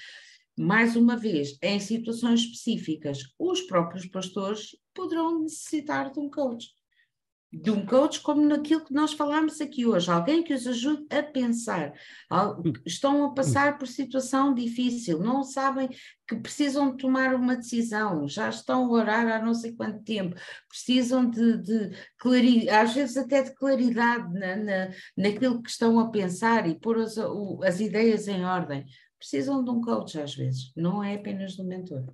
Mais uma vez, em situações específicas, os próprios pastores poderão necessitar de um coach. Como naquilo que nós falámos aqui hoje, alguém que os ajude a pensar. Estão a passar por situação difícil, não sabem que precisam de tomar uma decisão, já estão a orar há não sei quanto tempo, precisam de claridade, às vezes até de claridade naquilo que estão a pensar e pôr as ideias em ordem. Precisam de um coach às vezes, não é apenas de um mentor.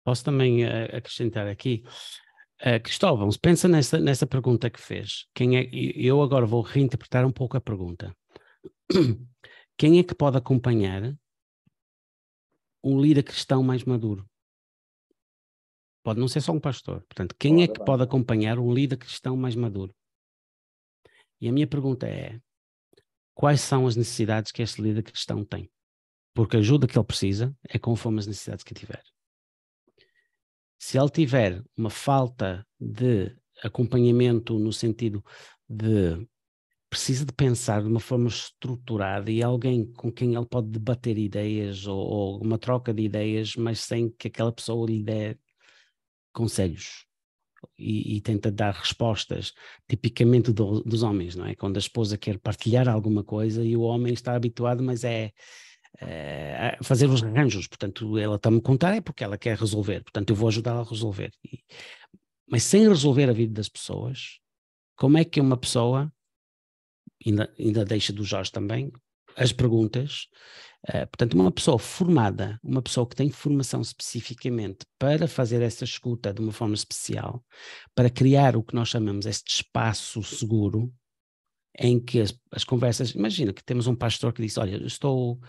Posso também acrescentar aqui, Cristóvão, pensa nessa pergunta que fez. Eu agora vou reinterpretar um pouco a pergunta. Quem é que pode acompanhar um líder cristão mais maduro? Pode não ser só um pastor. Portanto, quem é que pode acompanhar um líder cristão mais maduro? E a minha pergunta é: quais são as necessidades que este líder cristão tem? Porque a ajuda que ele precisa é conforme as necessidades que tiver. Se ele tiver uma falta de acompanhamento no sentido de precisa de pensar de uma forma estruturada e alguém com quem ele pode debater ideias ou uma troca de ideias, mas sem que aquela pessoa lhe dê conselhos e tenta dar respostas tipicamente dos homens, não é? Quando a esposa quer partilhar alguma coisa e o homem está habituado, mas a fazer os arranjos, portanto ela está-me a contar é porque ela quer resolver, portanto eu vou ajudá-la a resolver. Mas sem resolver a vida das pessoas, como é que uma pessoa, ainda deixa do Jorge também, as perguntas, portanto uma pessoa formada, uma pessoa que tem formação especificamente para fazer essa escuta de uma forma especial, para criar o que nós chamamos este espaço seguro, em que as conversas, imagina que temos um pastor que diz, olha, estou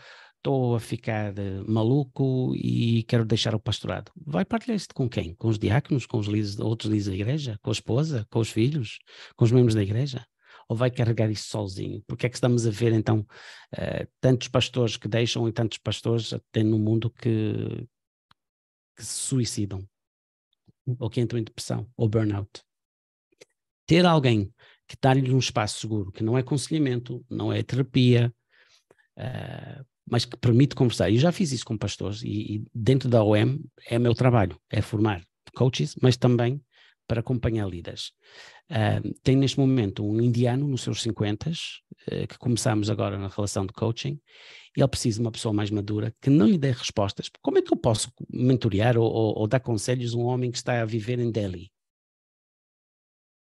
a ficar maluco e quero deixar o pastorado. Vai partilhar isto com quem? Com os diáconos, com os outros líderes da igreja? Com a esposa? Com os filhos? Com os membros da igreja? Ou vai carregar isso sozinho? Porque é que estamos a ver então tantos pastores que deixam e tantos pastores até no mundo que se suicidam? Ou que entram em depressão? Ou burnout? Ter alguém que dá-lhe um espaço seguro, que não é aconselhamento, não é terapia, mas que permite conversar. Eu já fiz isso com pastores e dentro da OM é meu trabalho, é formar coaches, mas também para acompanhar líderes. Tem neste momento um indiano nos seus 50, que começamos agora na relação de coaching, e ele precisa de uma pessoa mais madura que não lhe dê respostas. Como é que eu posso mentorear ou dar conselhos a um homem que está a viver em Delhi?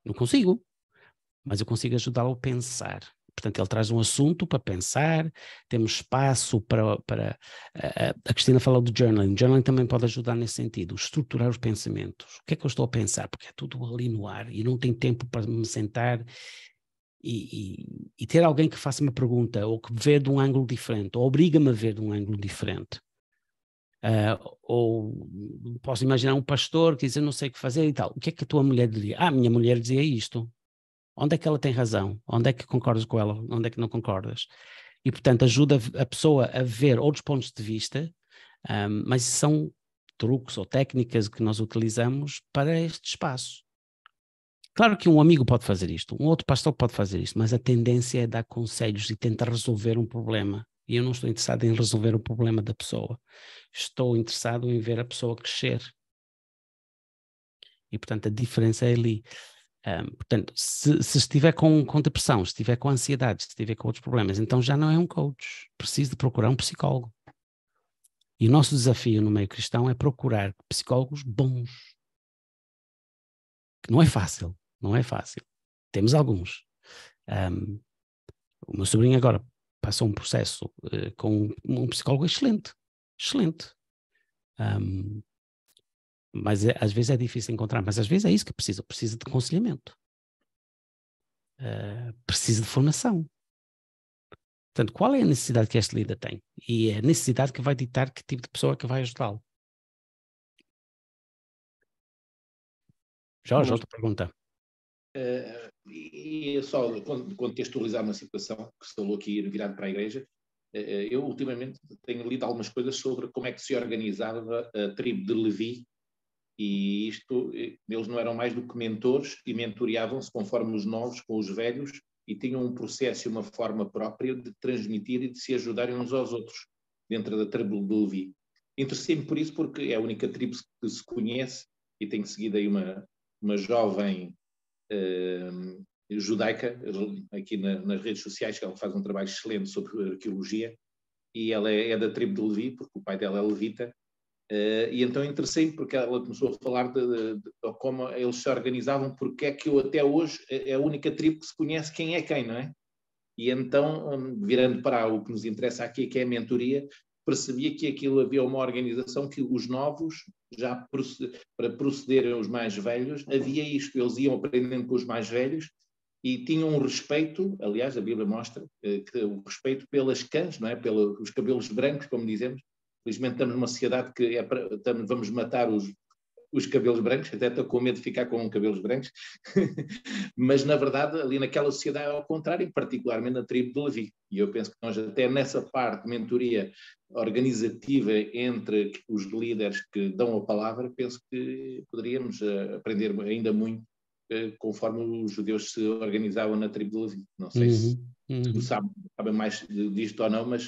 Não consigo, mas eu consigo ajudá-lo a pensar. Portanto, ele traz um assunto para pensar, temos espaço para a Cristina falou do journaling. Journaling também pode ajudar nesse sentido, estruturar os pensamentos. O que é que eu estou a pensar? Porque é tudo ali no ar e não tenho tempo para me sentar e ter alguém que faça uma pergunta ou que vê de um ângulo diferente, ou obriga-me a ver de um ângulo diferente. Ou posso imaginar um pastor que diz, eu não sei o que fazer e tal. O que é que a tua mulher diria? Minha mulher dizia isto. Onde é que ela tem razão? Onde é que concordas com ela? Onde é que não concordas? E, portanto, ajuda a pessoa a ver outros pontos de vista, mas são truques ou técnicas que nós utilizamos para este espaço. Claro que um amigo pode fazer isto, um outro pastor pode fazer isto, mas a tendência é dar conselhos e tentar resolver um problema. E eu não estou interessado em resolver o problema da pessoa. Estou interessado em ver a pessoa crescer. E, portanto, a diferença é ali. Portanto, se estiver com depressão, se estiver com ansiedade, se estiver com outros problemas, então já não é um coach. Precisa de procurar um psicólogo. E o nosso desafio no meio cristão é procurar psicólogos bons. Que não é fácil, não é fácil. Temos alguns. O meu sobrinho agora passou um processo com um psicólogo excelente. Excelente. Mas às vezes é difícil encontrar, mas às vezes é isso que precisa de aconselhamento, precisa de formação. Portanto, qual é a necessidade que este líder tem? E é a necessidade que vai ditar que tipo de pessoa que vai ajudá-lo. Jorge, outra pergunta. E só contextualizar uma situação que estou aqui virado para a igreja. Eu ultimamente tenho lido algumas coisas sobre como é que se organizava a tribo de Levi. E isto, eles não eram mais do que mentores e mentoreavam-se conforme os novos com os velhos e tinham um processo e uma forma própria de transmitir e de se ajudarem uns aos outros dentro da tribo de Levi. Interessei-me por isso porque é a única tribo que se conhece e tenho seguido aí uma jovem judaica aqui nas redes sociais, que ela faz um trabalho excelente sobre arqueologia e ela é da tribo de Levi, porque o pai dela é levita. E então interessei-me porque ela começou a falar de como eles se organizavam, porque é que eu até hoje é a única tribo que se conhece quem é quem, não é? E então, virando para o que nos interessa aqui, que é a mentoria, percebia que aquilo havia uma organização que os novos, já para procederem os mais velhos, havia isto, eles iam aprendendo com os mais velhos e tinham um respeito, aliás a Bíblia mostra, que o respeito pelas cãs, não é? Pelos cabelos brancos, como dizemos. Felizmente estamos numa sociedade que vamos matar os cabelos brancos, até estou com medo de ficar com cabelos brancos, mas na verdade ali naquela sociedade é ao contrário, particularmente na tribo de Levi. E eu penso que nós até nessa parte de mentoria organizativa entre os líderes que dão a palavra, penso que poderíamos aprender ainda muito conforme os judeus se organizavam na tribo de Levi. Não sei se sabem mais disto ou não, mas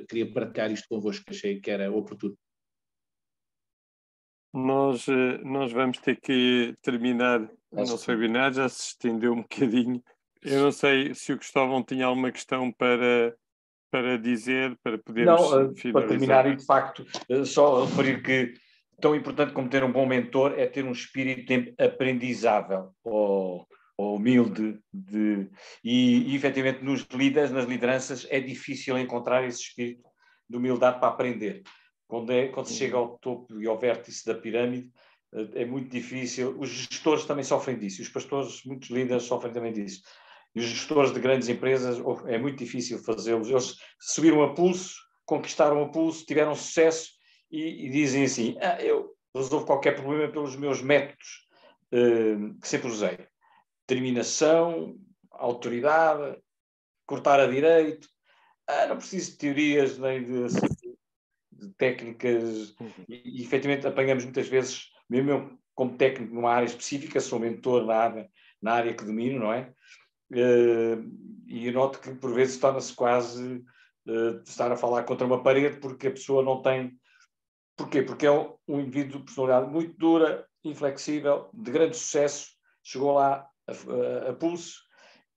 queria partilhar isto convosco, que achei que era oportuno. Nós vamos ter que terminar o nosso webinar, já se estendeu um bocadinho. Eu não sei se o Cristóvão tinha alguma questão para dizer, para podermos finalizar. Para terminar, e de facto, só referir que tão importante como ter um bom mentor é ter um espírito aprendizável ou humilde. E efetivamente nos líderes, nas lideranças, é difícil encontrar esse espírito de humildade para aprender. Quando se chega ao topo e ao vértice da pirâmide, é muito difícil. Os gestores também sofrem disso, os pastores, muitos líderes sofrem também disso. E os gestores de grandes empresas, é muito difícil fazê-los. Eles subiram a pulso, conquistaram a pulso, tiveram sucesso e dizem assim, eu resolvo qualquer problema pelos meus métodos que sempre usei. Determinação, autoridade, cortar a direito. Não preciso de teorias nem de técnicas. E efetivamente apanhamos muitas vezes, mesmo eu como técnico numa área específica, sou mentor na área que domino, não é? E eu noto que por vezes torna-se quase estar a falar contra uma parede porque a pessoa não tem... Porquê? Porque é um indivíduo de personalidade muito dura, inflexível, de grande sucesso, chegou lá a pulso,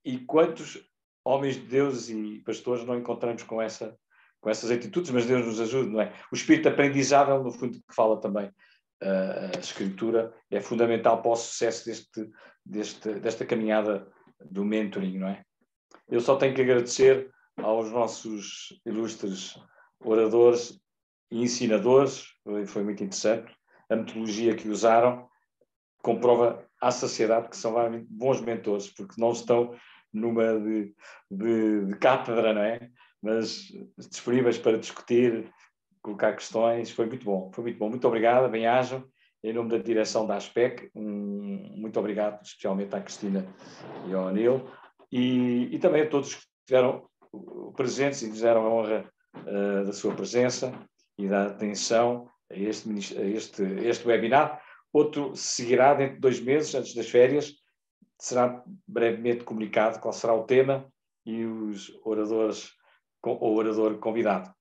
e quantos homens de Deus e pastores não encontramos com essas atitudes, mas Deus nos ajude, não é? O espírito aprendizável, no fundo, que fala também a Escritura, é fundamental para o sucesso desta caminhada do mentoring, não é? Eu só tenho que agradecer aos nossos ilustres oradores e ensinadores, foi muito interessante, a metodologia que usaram comprova à sociedade que são realmente bons mentores, porque não estão numa de cátedra, não é? Mas disponíveis para discutir, colocar questões. Foi muito bom, foi muito bom. Muito obrigado, bem-ajam. Em nome da direção da ASPEC, muito obrigado, especialmente à Cristina e ao Anil, e também a todos que estiveram presentes e fizeram a honra da sua presença e da atenção a este webinar. Outro seguirá dentro de 2 meses, antes das férias. Será brevemente comunicado qual será o tema e os oradores, ou orador convidado.